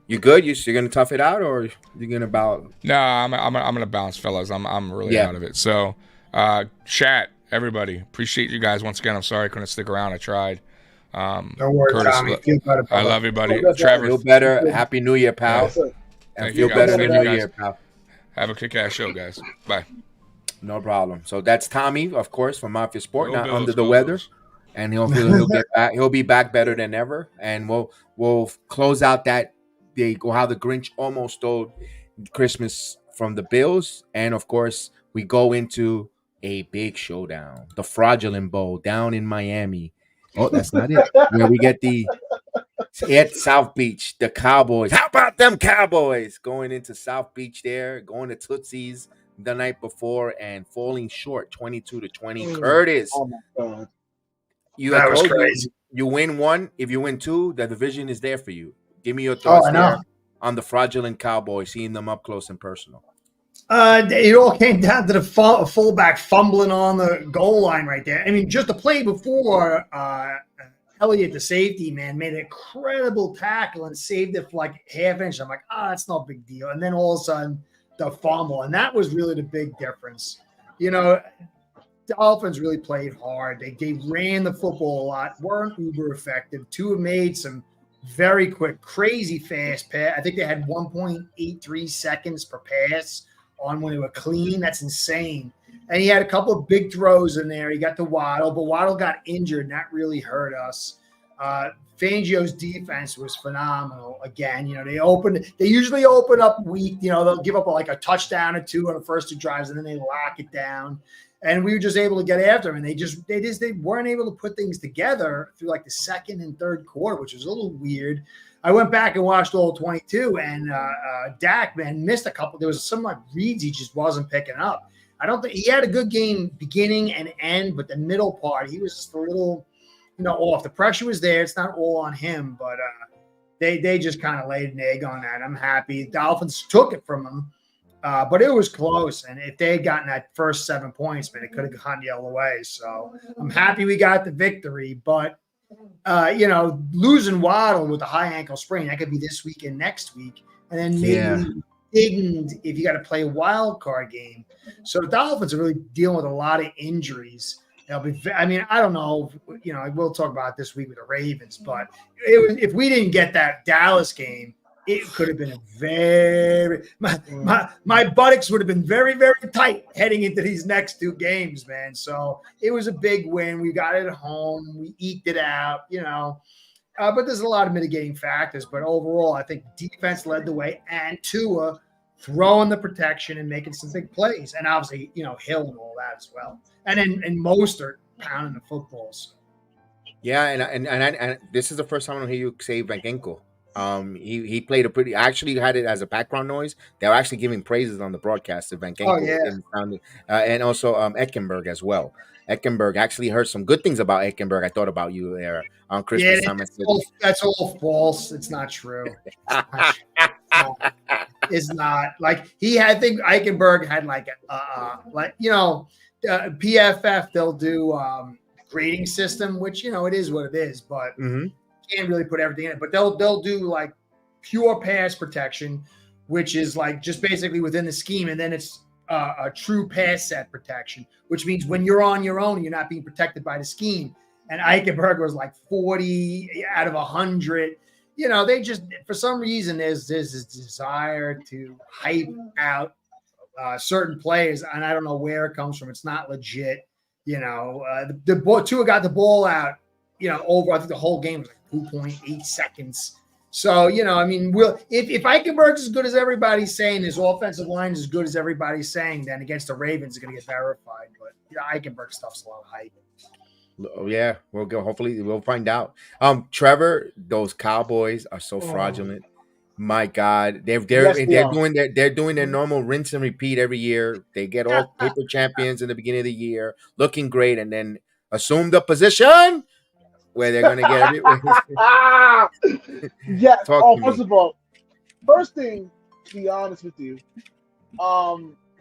[SPEAKER 6] You
[SPEAKER 4] good? You're gonna tough it out, or you're gonna bow?
[SPEAKER 6] No, I'm gonna bounce, fellas. I'm really out of it. So, chat, everybody, appreciate you guys once again. I'm sorry I couldn't stick around. I tried.
[SPEAKER 5] Don't worry, Curtis, Tommy. Feel better,
[SPEAKER 6] I love you, buddy.
[SPEAKER 4] Trevor, feel better. Happy New Year, pal.
[SPEAKER 6] And feel better in the New Year, pal. Have a kick-ass show, guys. Bye.
[SPEAKER 4] No problem. So that's Tommy, of course, from Mafia Sport,
[SPEAKER 6] Go
[SPEAKER 4] not
[SPEAKER 6] Bills,
[SPEAKER 4] under the
[SPEAKER 6] go
[SPEAKER 4] weather.
[SPEAKER 6] Bills.
[SPEAKER 4] And he'll get back. He'll be back better than ever. And we'll close out that day. Go how the Grinch almost stole Christmas from the Bills. And of course, we go into a big showdown, the Fraudulent Bowl down in Miami. Oh, that's not it. Where we get at South Beach, the Cowboys. How about them Cowboys going into South Beach there, going to Tootsie's the night before and falling short 22-20. Curtis,
[SPEAKER 7] Oh my God.
[SPEAKER 5] That was crazy.
[SPEAKER 4] You win one. If you win two, the division is there for you. Give me your thoughts there on the Fraudulent Cowboys, seeing them up close and personal.
[SPEAKER 5] It all came down to the fullback fumbling on the goal line right there. I mean, just the play before, Elliott, the safety, man, made an incredible tackle and saved it for like half inch. I'm like, that's no big deal. And then all of a sudden, the fumble. And that was really the big difference. You know, the Dolphins really played hard. They ran the football a lot, weren't uber effective. Tua made some very quick, crazy fast pass. I think they had 1.83 seconds per pass on when they were clean. That's insane. And he had a couple of big throws in there. He got to Waddle, but Waddle got injured, and that really hurt us. Fangio's defense was phenomenal. Again, you know, they usually open up weak. You know, they'll give up like a touchdown or two on the first two drives, and then they lock it down. And we were just able to get after them. And they weren't able to put things together through like the second and third quarter, which was a little weird. I went back and watched all 22, and Dak, man, missed a couple. There was some like reads he just wasn't picking up. I don't think he had a good game beginning and end, but the middle part, he was just a little, you know, off. The pressure was there. It's not all on him, but they just kind of laid an egg on that. I'm happy. The Dolphins took it from him, but it was close. And if they had gotten that first 7 points, man, it could have gone the other way. So I'm happy we got the victory, but you know, losing Waddle with a high ankle sprain, that could be this week and next week. And then maybe indignant if you got to play a wild card game. So the Dolphins are really dealing with a lot of injuries. I mean, I don't know, you know, we'll talk about it this week with the Ravens, but if we didn't get that Dallas game, it could have been my buttocks would have been very, very tight heading into these next two games, man. So it was a big win. We got it at home. We eked it out, you know. But there's a lot of mitigating factors. But overall, I think defense led the way, and Tua throwing the protection and making some big plays. And obviously, you know, Hill and all that as well. And then Mostert pounding the footballs.
[SPEAKER 4] Yeah, and this is the first time I hear you say Van Ginkel. He played I actually had it as a background noise. They were actually giving praises on the broadcast to Van Ginkel and also Eckenberg as well. Eckenberg actually heard some good things about Eckenberg. I thought about you there on Christmas time.
[SPEAKER 5] That's all false. It's not true. It's not like I think Eichenberg had like you know, PFF, they'll do grading system, which, you know, it is what it is, but can't really put everything in it. But they'll do like pure pass protection, which is like just basically within the scheme, and then it's a true pass set protection, which means when you're on your own, you're not being protected by the scheme. And Eichenberg was like 40 out of 100. You know, they just, for some reason, there's this desire to hype out certain players, and I don't know where it comes from. It's not legit. You know, Tua got the ball out, you know, over, I think the whole game was like 2.8 seconds. So, you know, I mean, if Eichenberg's as good as everybody's saying, his offensive line is as good as everybody's saying, then against the Ravens, it's going to get verified. But, you know, Eichenberg stuff's a lot of hype.
[SPEAKER 4] Yeah, we'll go. Hopefully, we'll find out. Trevor, those Cowboys are so fraudulent. My God, they're doing their normal rinse and repeat every year. They get all paper champions in the beginning of the year, looking great, and then assume the position where they're going to get everything.
[SPEAKER 7] Yeah. First of all, first thing, to be honest with you,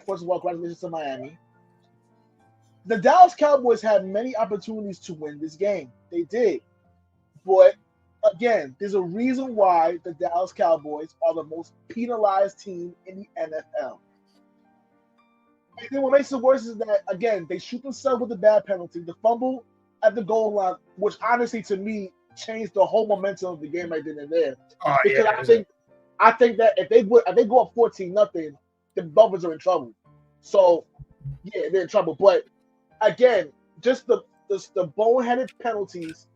[SPEAKER 7] first of all, congratulations to Miami. The Dallas Cowboys had many opportunities to win this game. They did. But, again, there's a reason why the Dallas Cowboys are the most penalized team in the NFL. And then what makes it worse is that, again, they shoot themselves with a bad penalty. The fumble at the goal line, which honestly, to me, changed the whole momentum of the game right then and there. Because I think that if they go up 14-0, the Dolphins are in trouble. So yeah, they're in trouble. But again, just the boneheaded penalties.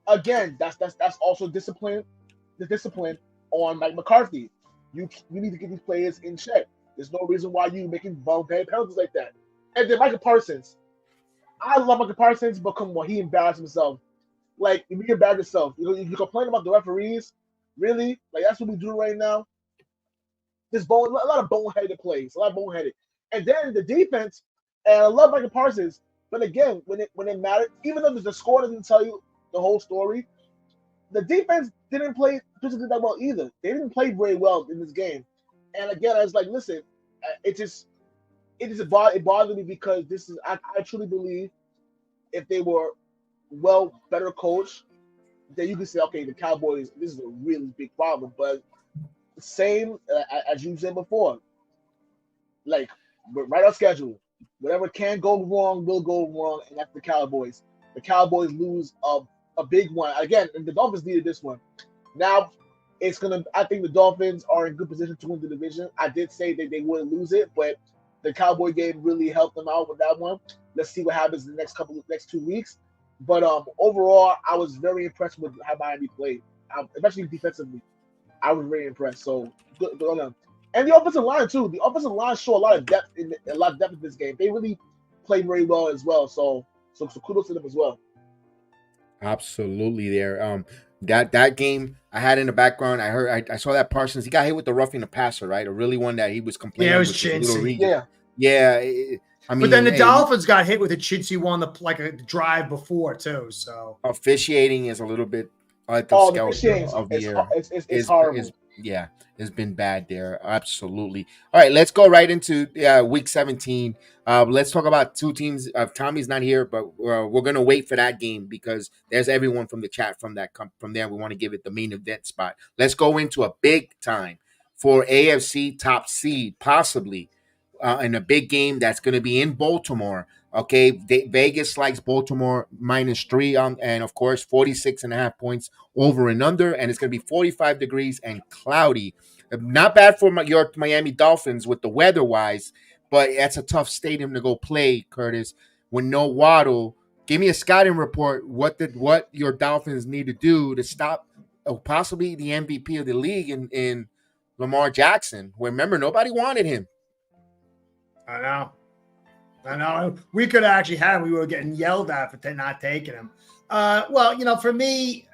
[SPEAKER 7] Again, that's also discipline. The discipline on Mike McCarthy. You need to get these players in check. There's no reason why you making boneheaded penalties like that. And then Michael Parsons. I love Michael Parsons, but come on, he embarrassed himself. Like, if you embarrass yourself, you complain about the referees, really? Like, that's what we do right now? There's a lot of boneheaded plays, a lot of boneheaded. And then the defense, and I love Michael Parsons, but again, when it mattered, even though the score doesn't tell you the whole story, the defense didn't play physically that well either. They didn't play very well in this game. And again, I was like, listen, it bothered me because I truly believe if they were better coached, then you could say, okay, the Cowboys, this is a really big problem. But same as you said before, like right on schedule, whatever can go wrong will go wrong, and that's the Cowboys. The Cowboys lose a big one again, and the Dolphins needed this one. Now I think the Dolphins are in good position to win the division. I did say that they wouldn't lose it, but the Cowboy game really helped them out with that one. Let's see what happens in the next 2 weeks. But overall, I was very impressed with how Miami played, especially defensively. I was very impressed. So good on them. And the offensive line too. The offensive line showed a lot of depth in this game. They really played very well as well. So kudos to them as well.
[SPEAKER 4] Absolutely, there. That game I had in the background. I saw that Parsons. He got hit with the roughing the passer, right? A really one that he was complaining.
[SPEAKER 5] Yeah, it was chintzy.
[SPEAKER 4] Yeah. I mean,
[SPEAKER 5] but then the Dolphins got hit with a chintzy one a drive before too. So
[SPEAKER 4] officiating is a little bit at the scale of the year.
[SPEAKER 7] It's horrible.
[SPEAKER 4] It's been bad there. Absolutely. All right, let's go right into week 17. Let's talk about two teams. Tommy's not here, but we're gonna wait for that game because there's everyone from the chat from there. We want to give it the main event spot. Let's go into a big time for AFC top seed, possibly in a big game that's going to be in Baltimore. Okay, Vegas likes Baltimore -3 and of course 46.5 points over and under, and it's going to be 45 degrees and cloudy. Not bad for your Miami Dolphins with the weather wise, but that's a tough stadium to go play, Curtis. With no Waddle, give me a scouting report. What your Dolphins need to do to stop possibly the MVP of the league in Lamar Jackson? Remember, nobody wanted him.
[SPEAKER 5] I know. We could actually have him. We were getting yelled at for not taking him. Well, for me,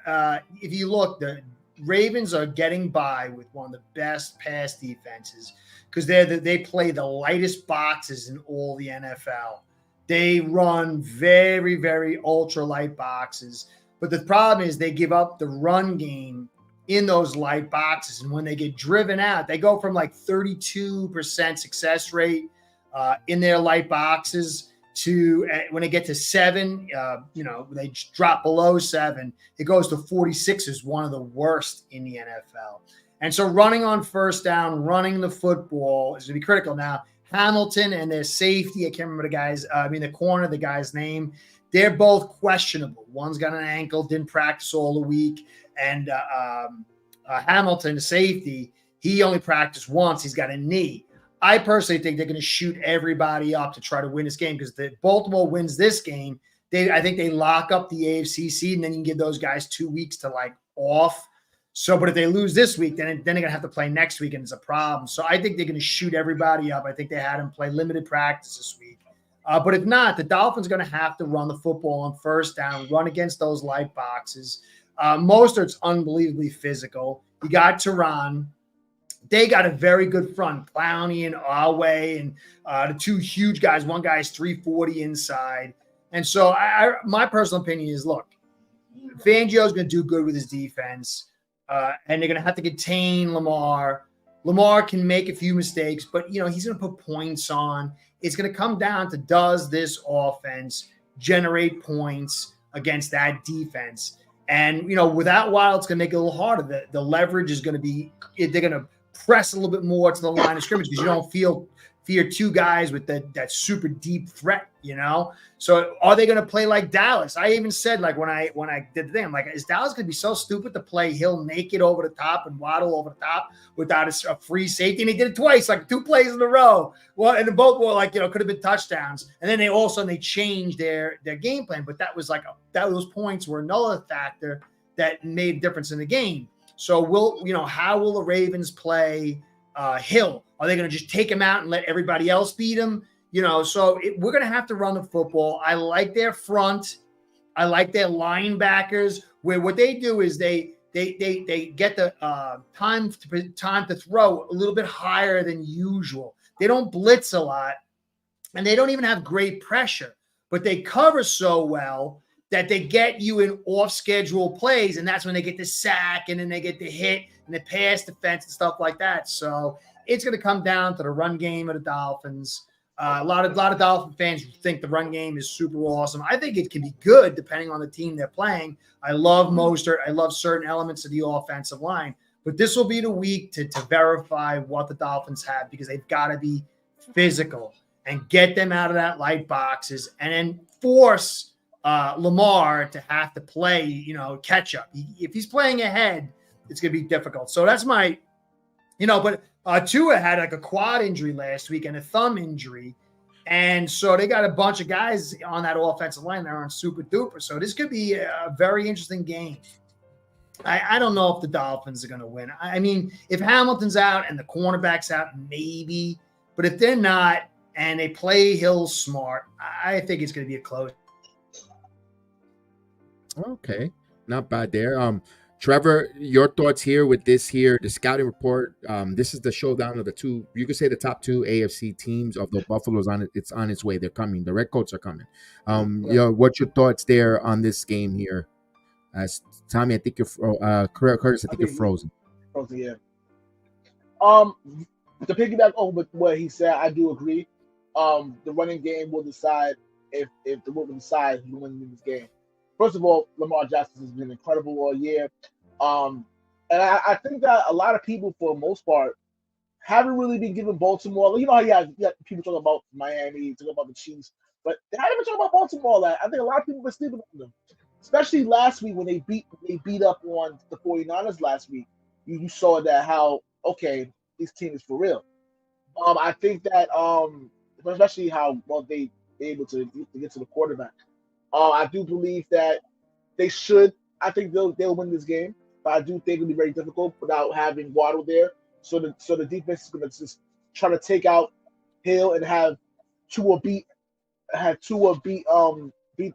[SPEAKER 5] if you look, the Ravens are getting by with one of the best pass defenses because they play the lightest boxes in all the NFL. They run very, very ultra light boxes. But the problem is they give up the run game in those light boxes. And when they get driven out, they go from like 32% success rate in their light boxes to when they get to 7, they drop below 7, it goes to 46 is one of the worst in the NFL. And so running on first down, running the football is going to be critical. Now, Hamilton and their safety, I can't remember the corner, the guy's name, they're both questionable. One's got an ankle, didn't practice all the week. And Hamilton, the safety, he only practiced once. He's got a knee. I personally think they're going to shoot everybody up to try to win this game because if Baltimore wins this game, I think they lock up the AFC seed, and then you can give those guys 2 weeks to off. So, but if they lose this week, then they're going to have to play next week, and it's a problem. So I think they're going to shoot everybody up. I think they had them play limited practice this week. But if not, the Dolphins are going to have to run the football on first down, run against those light boxes. Mostert's unbelievably physical. You got Tehran. They got a very good front, Clowney and Awe, and the two huge guys. One guy's 340 inside. And so my personal opinion is, look, Fangio's going to do good with his defense, and they're going to have to contain Lamar. Lamar can make a few mistakes, but, he's going to put points on. It's going to come down to, does this offense generate points against that defense? And, without Waddle, it's going to make it a little harder. The leverage is going to be – they're going to press a little bit more to the line of scrimmage because you don't feel fear two guys with that super deep threat, you know? So are they going to play like Dallas? I even said, like, when I did the thing, I'm like, is Dallas going to be so stupid to play Hill naked over the top and Waddle over the top without a free safety? And they did it twice, like 2 plays in a row. Well, and both were like, could have been touchdowns. And then all of a sudden they changed their game plan. But that was like, those points were another factor that made a difference in the game. So how will the Ravens play Hill? Are they going to just take him out and let everybody else beat him? So we're going to have to run the football. I like their front. I like their linebackers, where what they do is they get the time to throw a little bit higher than usual. They don't blitz a lot, and they don't even have great pressure, but they cover so well that they get you in off-schedule plays, and that's when they get the sack, and then they get the hit and the pass defense and stuff like that. So it's going to come down to the run game of the Dolphins. A lot of Dolphin fans think the run game is super awesome. I think it can be good depending on the team they're playing. I love Mostert. I love certain elements of the offensive line. But this will be the week to verify what the Dolphins have, because they've got to be physical and get them out of that light boxes and then force Lamar to have to play, catch up. If he's playing ahead, it's going to be difficult. So that's my, but Tua had like a quad injury last week and a thumb injury. And so they got a bunch of guys on that offensive line that are on super duper. So this could be a very interesting game. I don't know if the Dolphins are going to win. I mean, if Hamilton's out and the cornerback's out, maybe. But if they're not and they play Hill smart, I think it's going to be a close.
[SPEAKER 4] Okay, not bad there. Trevor, your thoughts here with this here, the scouting report. This is the showdown of the two, you could say the top two AFC teams. Of the Buffalo's it's on its way. They're coming. The Redcoats are coming. What's your thoughts there on this game here? As Tommy, I think you're Curtis, I think you're frozen.
[SPEAKER 7] Frozen, yeah. To piggyback over what he said, I do agree. The running game will decide if the will decide who wins this game. First of all, Lamar Jackson has been incredible all year. And I think that a lot of people, for the most part, haven't really been giving Baltimore. You know how you have people talking about Miami, talking about the Chiefs, but they haven't been talking about Baltimore. I think a lot of people were sleeping on them, especially last week when they beat up on the 49ers last week. You saw that how, okay, this team is for real. I think that especially how well they able to get to the quarterback. I do believe that they should. I think they'll win this game, but I do think it'll be very difficult without having Waddle there. So the defense is going to just try to take out Hill and have Tua beat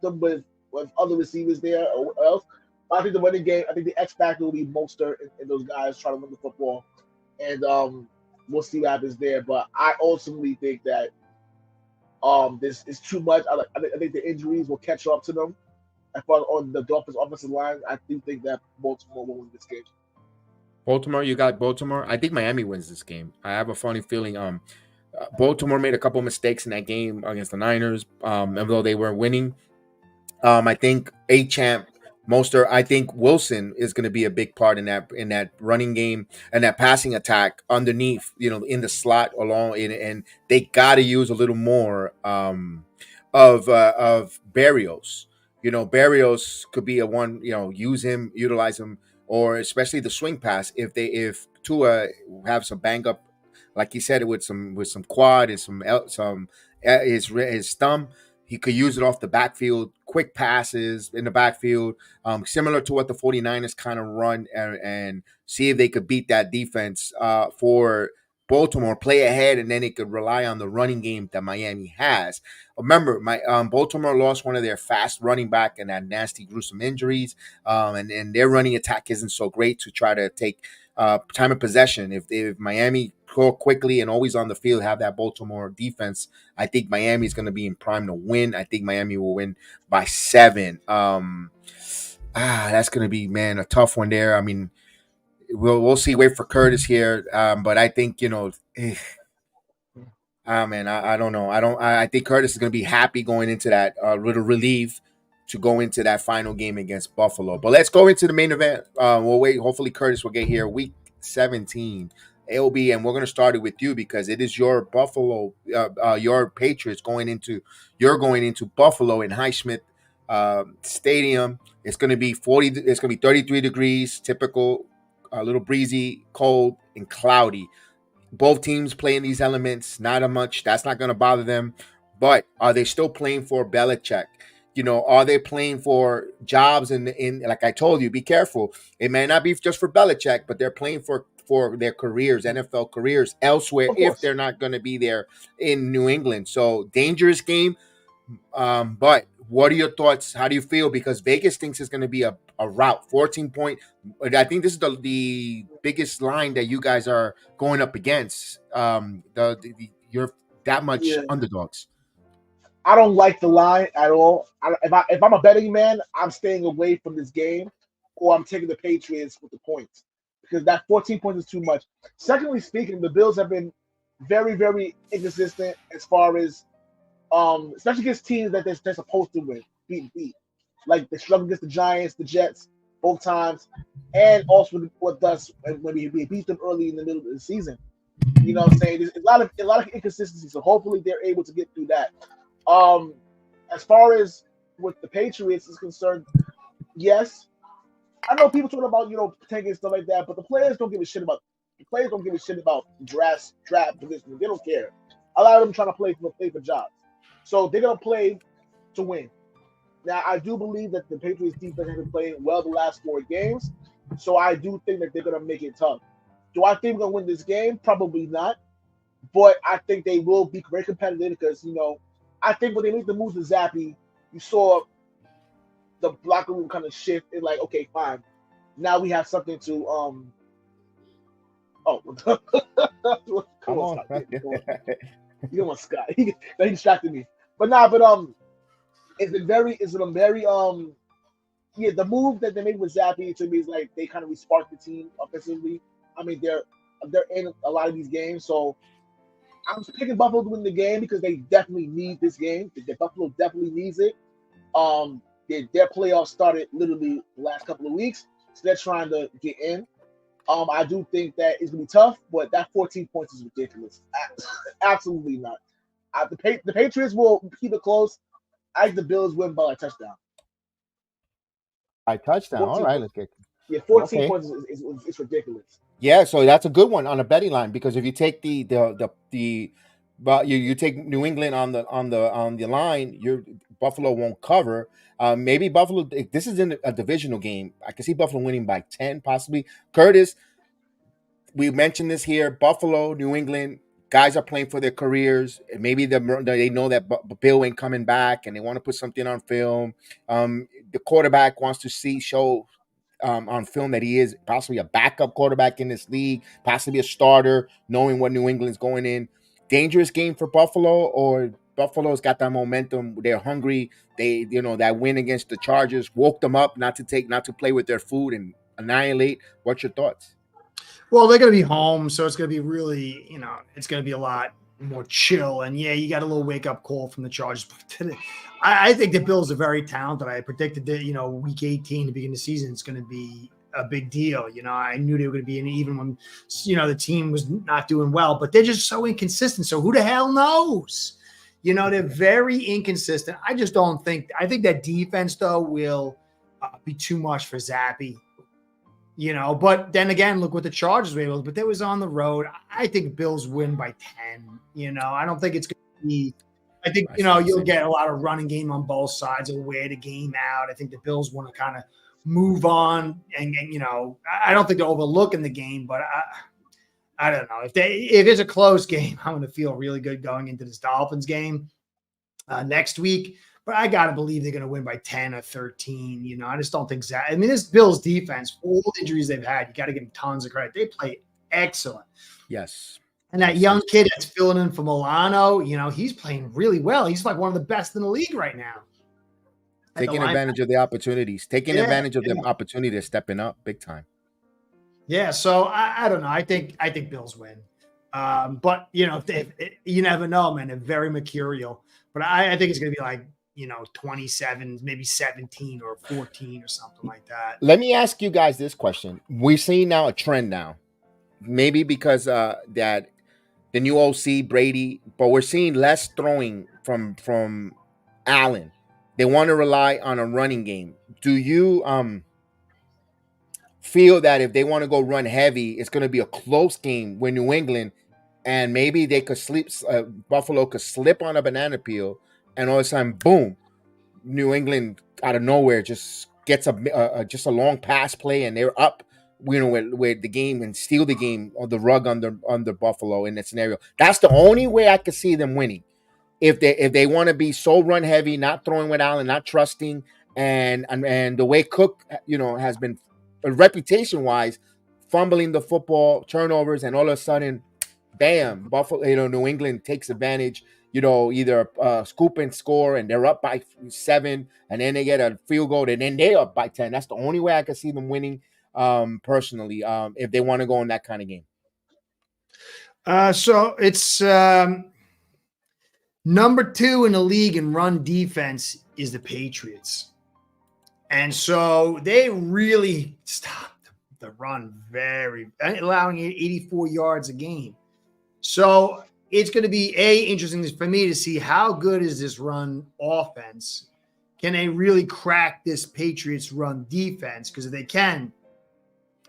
[SPEAKER 7] them with other receivers there or else. But I think the winning game, I think the X factor will be Mostert and those guys trying to win the football, and we'll see what happens there. But I ultimately think that this is too much. I think the injuries will catch up to them. As far as on the Dolphins' offensive line, I do think that Baltimore will win this game.
[SPEAKER 4] Baltimore, you got Baltimore. I think Miami wins this game. I have a funny feeling. Baltimore made a couple mistakes in that game against the Niners, even though they weren't winning. I think A-Champ, Mostert, I think Wilson is going to be a big part in that running game and that passing attack underneath, in the slot along, and they got to use a little more of Berrios. Berrios could be a one. Utilize him, or especially the swing pass if Tua have some bang up, like he said, with some quad and some his thumb. He could use it off the backfield, quick passes in the backfield, similar to what the 49ers kind of run, and see if they could beat that defense for Baltimore, play ahead, and then they could rely on the running game that Miami has. Remember, Baltimore lost one of their fast running back and had nasty, gruesome injuries, and their running attack isn't so great to try to take time of possession. If Miami go quickly and always on the field, have that Baltimore defense, I think Miami is going to be in prime to win. I think Miami will win by 7. That's going to be, man, a tough one there. I mean, we'll see. Wait for Curtis here, but I think man, I don't know. I think Curtis is going to be happy going into that little relief to go into that final game against Buffalo. But let's go into the main event. We'll wait. Hopefully, Curtis will get here. Week 17 AOB, and we're going to start it with you because it is your Buffalo, your Patriots going into Buffalo in Highsmith Stadium. It's going to be 33 degrees, typical, a little breezy, cold, and cloudy. Both teams playing these elements, not a much. That's not going to bother them. But are they still playing for Belichick? Are they playing for jobs in like I told you, be careful. It may not be just for Belichick, but they're playing for their careers, NFL careers elsewhere if they're not going to be there in New England. So dangerous game. But what are your thoughts? How do you feel? Because Vegas thinks it's going to be a rout, 14-point. I think this is the biggest line that you guys are going up against. You're that much underdogs.
[SPEAKER 7] I don't like the line at all. If I'm a betting man, I'm staying away from this game, or I'm taking the Patriots with the points because that 14 points is too much. Secondly speaking, the Bills have been very, very inconsistent as far as especially against teams that they're supposed to win, beat. Like they struggled against the Giants, the Jets, both times, and also what does when we beat them early in the middle of the season. You know what I'm saying? There's a lot of inconsistency. So hopefully they're able to get through that. As far as with the Patriots is concerned, yes, I know people talking about tanking and stuff like that, but the players don't give a shit about draft position. They don't care. A lot of them trying to play for jobs. So they're going to play to win. Now, I do believe that the Patriots defense has been playing well the last 4 games. So I do think that they're going to make it tough. Do I think we're going to win this game? Probably not. But I think they will be very competitive because, I think when they made the move to Zappy, you saw the locker room kind of shift and like, okay, fine. Now we have something to come on, Scott. You don't want Scott. He distracted me. But it's a very the move that they made with Zappy to me is like they kind of re-sparked the team offensively. I mean, they're in a lot of these games, so I'm picking Buffalo to win the game because they definitely need this game. Buffalo definitely needs it. Their playoffs started literally the last couple of weeks, so they're trying to get in. I do think that it's gonna be tough, but that 14 points is ridiculous. Absolutely not. The Patriots will keep it close. I think the Bills win by a touchdown.
[SPEAKER 4] By touchdown. All right, let's get.
[SPEAKER 7] Yeah, 14 points is ridiculous.
[SPEAKER 4] Yeah, so that's a good one on a betting line because if you take but you take New England on the line, Buffalo won't cover. Maybe Buffalo. This is in a divisional game. I can see Buffalo winning by 10, possibly. Curtis, we mentioned this here. Buffalo, New England, guys are playing for their careers. Maybe they know that Bill ain't coming back, and they want to put something on film. The quarterback wants to show on film that he is possibly a backup quarterback in this league, possibly a starter, knowing what New England's going in. Dangerous game for Buffalo, or Buffalo's got that momentum. They're hungry. They, that win against the Chargers woke them up not to play with their food and annihilate. What's your thoughts?
[SPEAKER 5] Well, they're going to be home, so it's going to be really, it's going to be a lot more chill. And yeah, you got a little wake up call from the Chargers. I think the Bills are very talented. I predicted that, week 18 to begin the season, it's going to be a big deal. I knew they were going to be in even when, the team was not doing well, but they're just so inconsistent. So who the hell knows? They're very inconsistent. I just don't think, I think that defense though will be too much for Zappy. But then again, look what the Chargers were able to, but they was on the road. I think Bills win by 10. I don't think it's going to be, I think, you'll get a lot of running game on both sides. It'll wear the game out. I think the Bills want to kind of move on and I don't think they're overlooking the game, but I don't know if it's a close game. I'm going to feel really good going into this Dolphins game next week. But I got to believe they're going to win by 10 or 13. I just don't think that. I mean, this Bills defense, all the injuries they've had, you got to give them tons of credit. They play excellent.
[SPEAKER 4] Yes.
[SPEAKER 5] And that young kid that's filling in for Milano, he's playing really well. He's like one of the best in the league right now.
[SPEAKER 4] Taking advantage of the opportunities. Taking advantage of the opportunity to stepping up big time.
[SPEAKER 5] Yeah, so I don't know. I think Bills win. But, you never know, man. They're very mercurial. But I think it's going to be like, 27, maybe 17 or 14 or something like that.
[SPEAKER 4] Let me ask you guys this question. We're seeing now a trend now. maybe because that the new OC Brady, but we're seeing less throwing from Allen. They want to rely on a running game. Do you feel that if they want to go run heavy, it's going to be a close game with New England, and maybe they could Buffalo could slip on a banana peel, and all of a sudden, boom, New England out of nowhere just gets just a long pass play, and they're up, with the game and steal the game on the rug under Buffalo in that scenario. That's the only way I could see them winning. If they want to be so run heavy, not throwing with Allen, not trusting, and the way Cook has been reputation wise, fumbling the football, turnovers, and all of a sudden, bam, Buffalo, New England takes advantage. Either scoop and score, and they're up by 7, and then they get a field goal, and then they're up by 10. That's the only way I can see them winning, personally, if they want to go in that kind of game.
[SPEAKER 5] So it's number 2 in the league in run defense is the Patriots. And so they really stopped the run, allowing 84 yards a game. So it's going to be interesting for me to see how good is this run offense. Can they really crack this Patriots run defense? Because if they can,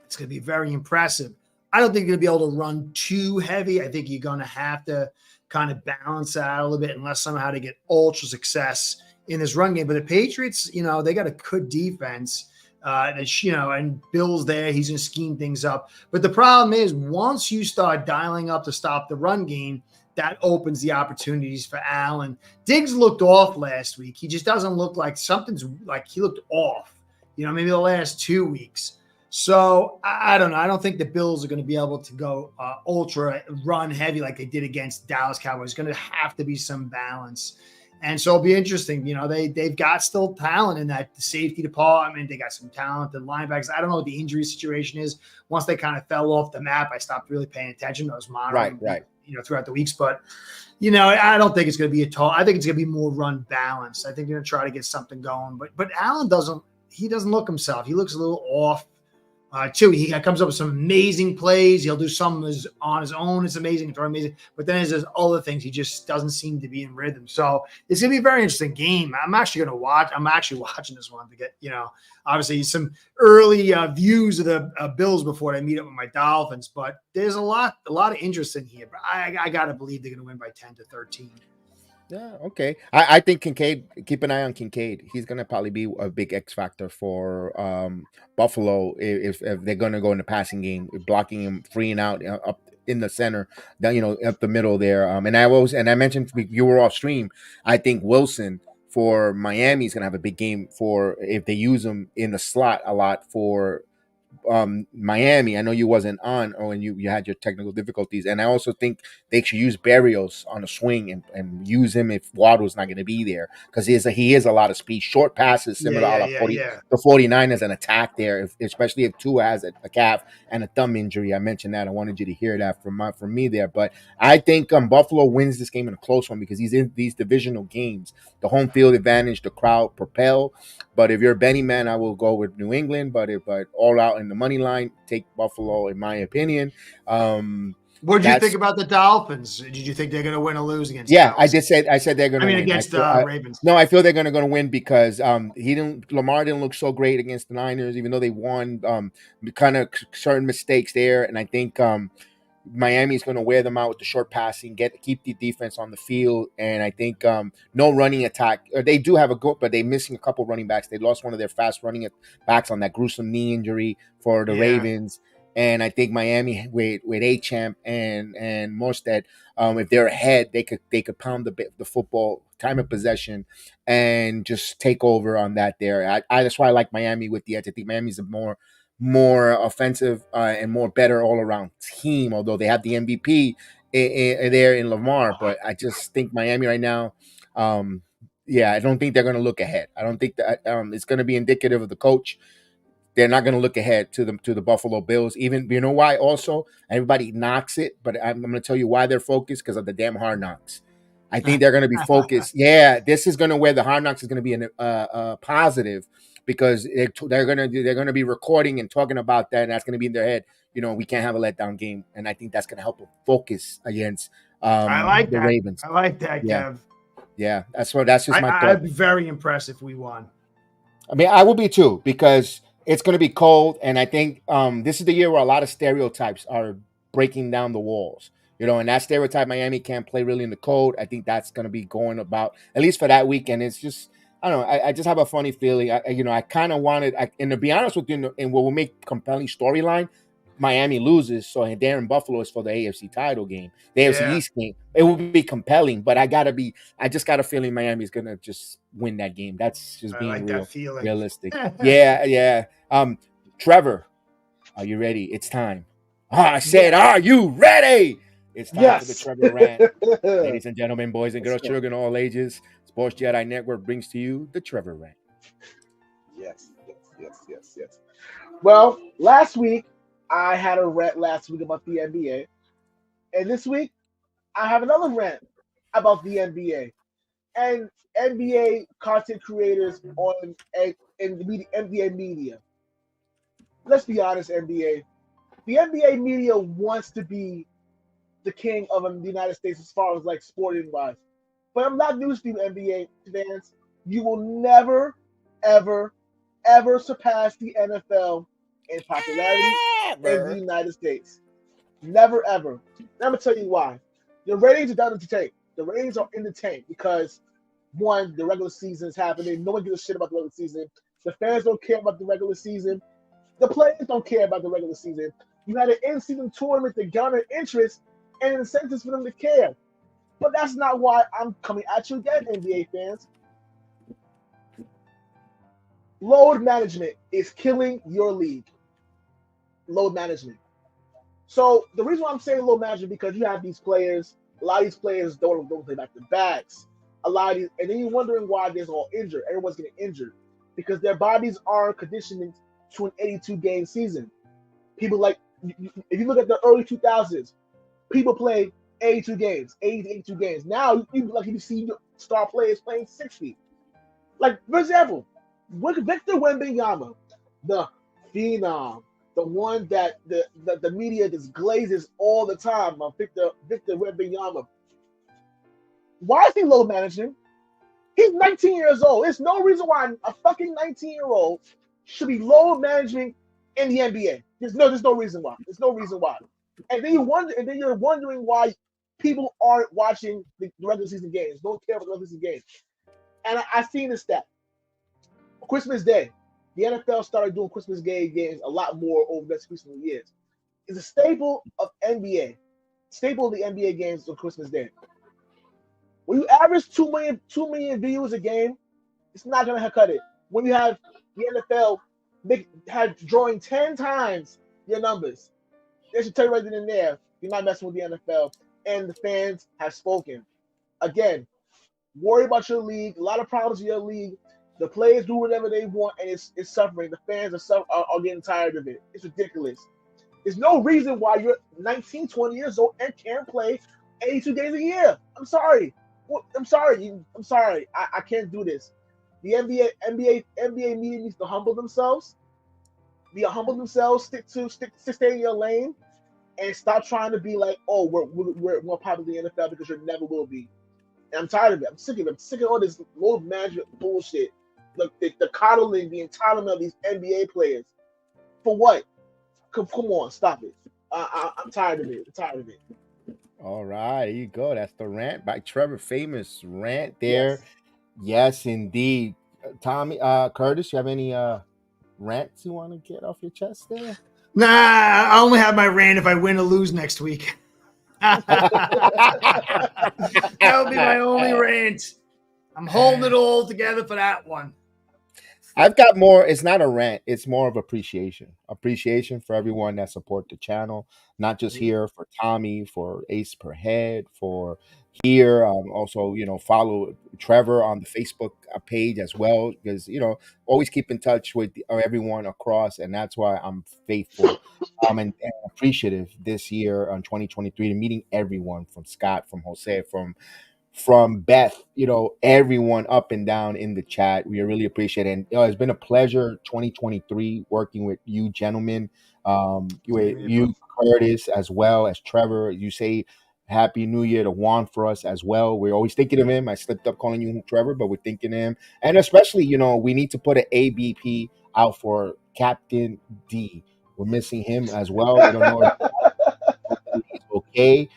[SPEAKER 5] it's going to be very impressive. I don't think you're going to be able to run too heavy. I think you're going to have to kind of balance that out a little bit, unless somehow to get ultra success in this run game. But the Patriots, they got a good defense. And Bill's there. He's going to scheme things up. But the problem is, once you start dialing up to stop the run game, that opens the opportunities for Allen. Diggs looked off last week. He just doesn't look like he looked off, maybe the last 2 weeks. So I don't know. I don't think the Bills are going to be able to go ultra run heavy like they did against Dallas Cowboys. There's going to have to be some balance. And so it'll be interesting. They've got still talent in that safety department. They got some talented linebackers. I don't know what the injury situation is. Once they kind of fell off the map, I stopped really paying attention. I was monitoring,
[SPEAKER 4] right.
[SPEAKER 5] Throughout the weeks. But, I don't think it's going to be I think it's going to be more run balance. I think they're going to try to get something going. But Allen doesn't look himself. He looks a little off. Too, he comes up with some amazing plays. He'll do some on his own. It's amazing. It's amazing. But then there's other things. He just doesn't seem to be in rhythm. So it's going to be a very interesting game. I'm actually watching this one to get, obviously some early views of the Bills before I meet up with my Dolphins. But there's a lot of interest in here. But I got to believe they're going to win by 10-13.
[SPEAKER 4] Yeah, okay. I think Kincaid, keep an eye on Kincaid. He's going to probably be a big X factor for Buffalo if they're going to go in the passing game, blocking him, freeing out up in the center, up the middle there. And I mentioned, you were off stream, I think Wilson for Miami is going to have a big game for if they use him in the slot a lot for Miami. I know you wasn't on when you had your technical difficulties, and I also think they should use Berrios on a swing and use him if Waddle's not going to be there, because he is a lot of speed, short passes similar to the 49ers, an attack there, especially if Tua has a calf and a thumb injury. I mentioned that. I wanted you to hear that from me there, but I think Buffalo wins this game in a close one because he's in these divisional games, the home field advantage, the crowd propel. But if you're a betting man, I will go with New England. But all out in the money line, take Buffalo, in my opinion.
[SPEAKER 5] What did you think about the Dolphins? Did you think they're going to win or lose against?
[SPEAKER 4] Yeah, I said they're going to win
[SPEAKER 5] against the Ravens.
[SPEAKER 4] No, I feel they're going to win because Lamar didn't look so great against the Niners, even though they won. Kind of certain mistakes there, and I think Miami's going to wear them out with the short passing, keep the defense on the field, and I think no running attack. They do have a goal, but they're missing a couple running backs. They lost one of their fast running backs on that gruesome knee injury for the Ravens, and I think Miami with Champ and Mostert, if they're ahead, they could pound the football, time of possession, and just take over on that there. That's why I like Miami with the edge. I think Miami's a more offensive and more better all around team, although they have the MVP there in Lamar. But I just think Miami right now, I don't think they're going to look ahead. I don't think that it's going to be indicative of the coach. They're not going to look ahead to the Buffalo Bills. Even, you know why? Also, everybody knocks it, but I'm going to tell you why they're focused, because of the damn Hard Knocks. I think they're going to be focused. Yeah, this is going to where the Hard Knocks is going to be a positive because they're going to be recording and talking about that, and that's going to be in their head. We can't have a letdown game, and I think that's going to help them focus against
[SPEAKER 5] I like
[SPEAKER 4] the
[SPEAKER 5] that.
[SPEAKER 4] Ravens.
[SPEAKER 5] I like that, Kev.
[SPEAKER 4] Yeah, that's just my thought.
[SPEAKER 5] I'd be very impressed if we won.
[SPEAKER 4] I mean, I will be too because it's going to be cold, and I think this is the year where a lot of stereotypes are breaking down the walls. And that stereotype Miami can't play really in the cold. I think that's going to be going about at least for that weekend. It's just I don't know. I just have a funny feeling. I kind of wanted, and to be honest with you, and what will make compelling storyline, Miami loses, so they're in Buffalo is for the AFC title game, the AFC East game. It will be compelling, but I just got a feeling Miami is gonna just win that game. That's just being realistic. Yeah. Trevor, are you ready? It's time. I said, are you ready? It's time for the Trevor rant. Ladies and gentlemen, boys and girls, children, all ages, Sports Jedi Network brings to you the Trevor rant.
[SPEAKER 7] Yes. Well, last week, I had a rant about the NBA. And this week, I have another rant about the NBA. And NBA content creators in the NBA media. Let's be honest, NBA. The NBA media wants to be the king of the United States as far as like sporting wise. But I'm not news to you, NBA fans. You will never, ever, ever surpass the NFL in popularity in the United States. Never, ever. And I'm going to tell you why. The ratings are down in the tank. The ratings are in the tank because, one, the regular season is happening. No one gives a shit about the regular season. The fans don't care about the regular season. The players don't care about the regular season. You had an in-season tournament that garnered interest and incentives for them to care. But that's not why I'm coming at you again, NBA fans. Load management is killing your league. Load management. So the reason why I'm saying load management because you have these players. A lot of these players don't play back to backs. And then you're wondering why they're all injured. Everyone's getting injured because their bodies aren't conditioned to an 82-game season. People if you look at the early 2000s, people play 82 games, 82 games. Now you'd be lucky to see star players playing 60. Like, for example, Victor Wembanyama, the phenom, the one that the media just glazes all the time, Victor Wembanyama. Why is he load managing? He's 19 years old. There's no reason why a fucking 19-year-old should be load managing in the NBA. There's no reason why. There's no reason why. And then you're wondering why people aren't watching the regular season games. Don't care about the regular season games. And I seen this stat. Christmas Day, the NFL started doing Christmas Day games a lot more over the next Christmas years. It's a staple of NBA. Staple of the NBA games on Christmas Day. When you average 2 million views a game, it's not gonna cut it. When you have the NFL drawing 10 times your numbers, they should tell you right then and there, you're not messing with the NFL. And the fans have spoken. Again, worry about your league. A lot of problems in your league. The players do whatever they want, and it's suffering. The fans are getting tired of it. It's ridiculous. There's no reason why you're 19, 20 years old and can't play 82 games a year. I'm sorry. I'm sorry. I can't do this. The NBA media needs to humble themselves. Stay in your lane, and stop trying to be like, oh, we're more popular than the NFL because you never will be. And I'm tired of it. I'm sick of it. I'm sick of all this load management bullshit. Like the coddling, the entitlement of these NBA players. For what? Come on, stop it. I'm tired of it.
[SPEAKER 4] All right, there you go. That's the rant by Trevor. Famous rant there. Yes, indeed. Tommy, Curtis, you have any rants you want to get off your chest there?
[SPEAKER 5] Nah, I only have my rant if I win or lose next week. That'll be my only rant. I'm holding it all together for that one.
[SPEAKER 4] I've got more. It's not a rant. It's more of appreciation. Appreciation for everyone that support the channel, not just here for Tommy, for Ace Per Head, for here. Also, follow Trevor on the Facebook page as well, because always keep in touch with everyone across, and that's why I'm faithful and appreciative this year on 2023 to meeting everyone, from Scott, from Jose, from from Beth, everyone up and down in the chat. We really appreciate it. And it's been a pleasure 2023 working with you gentlemen. You Curtis, as well as Trevor. You say Happy New Year to Juan for us as well. We're always thinking of him. I slipped up calling you Trevor, but we're thinking of him. And especially, we need to put an ABP out for Captain D. We're missing him as well. We don't know if he's okay.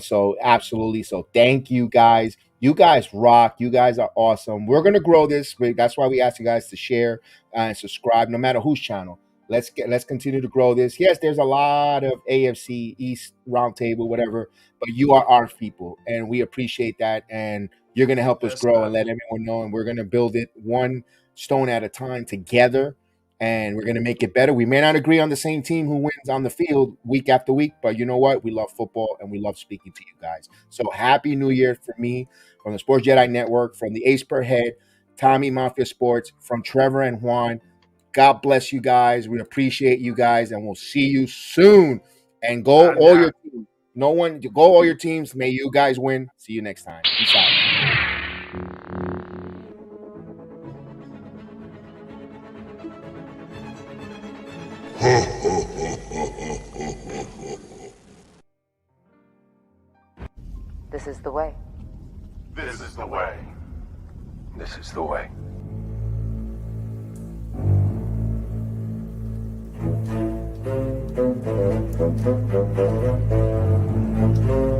[SPEAKER 4] So absolutely. So thank you guys. You guys rock. You guys are awesome. We're gonna grow this. That's why we ask you guys to share and subscribe, no matter whose channel. Let's continue to grow this. Yes, there's a lot of AFC East Roundtable, whatever, but you are our people, and we appreciate that. And you're gonna help us grow and let everyone know. And we're gonna build it one stone at a time together. And we're going to make it better. We may not agree on the same team who wins on the field week after week, but you know what? We love football, and we love speaking to you guys. So Happy New Year for me, from the Sports Jedi Network, from the Ace Per Head, Tommy Mafia Sports, from Trevor and Juan. God bless you guys. We appreciate you guys, and we'll see you soon. And go all your teams. Go all your teams. May you guys win. See you next time. Peace out.
[SPEAKER 1] This is the way.
[SPEAKER 2] This is the way.
[SPEAKER 3] This is the way.
[SPEAKER 8] Thank you.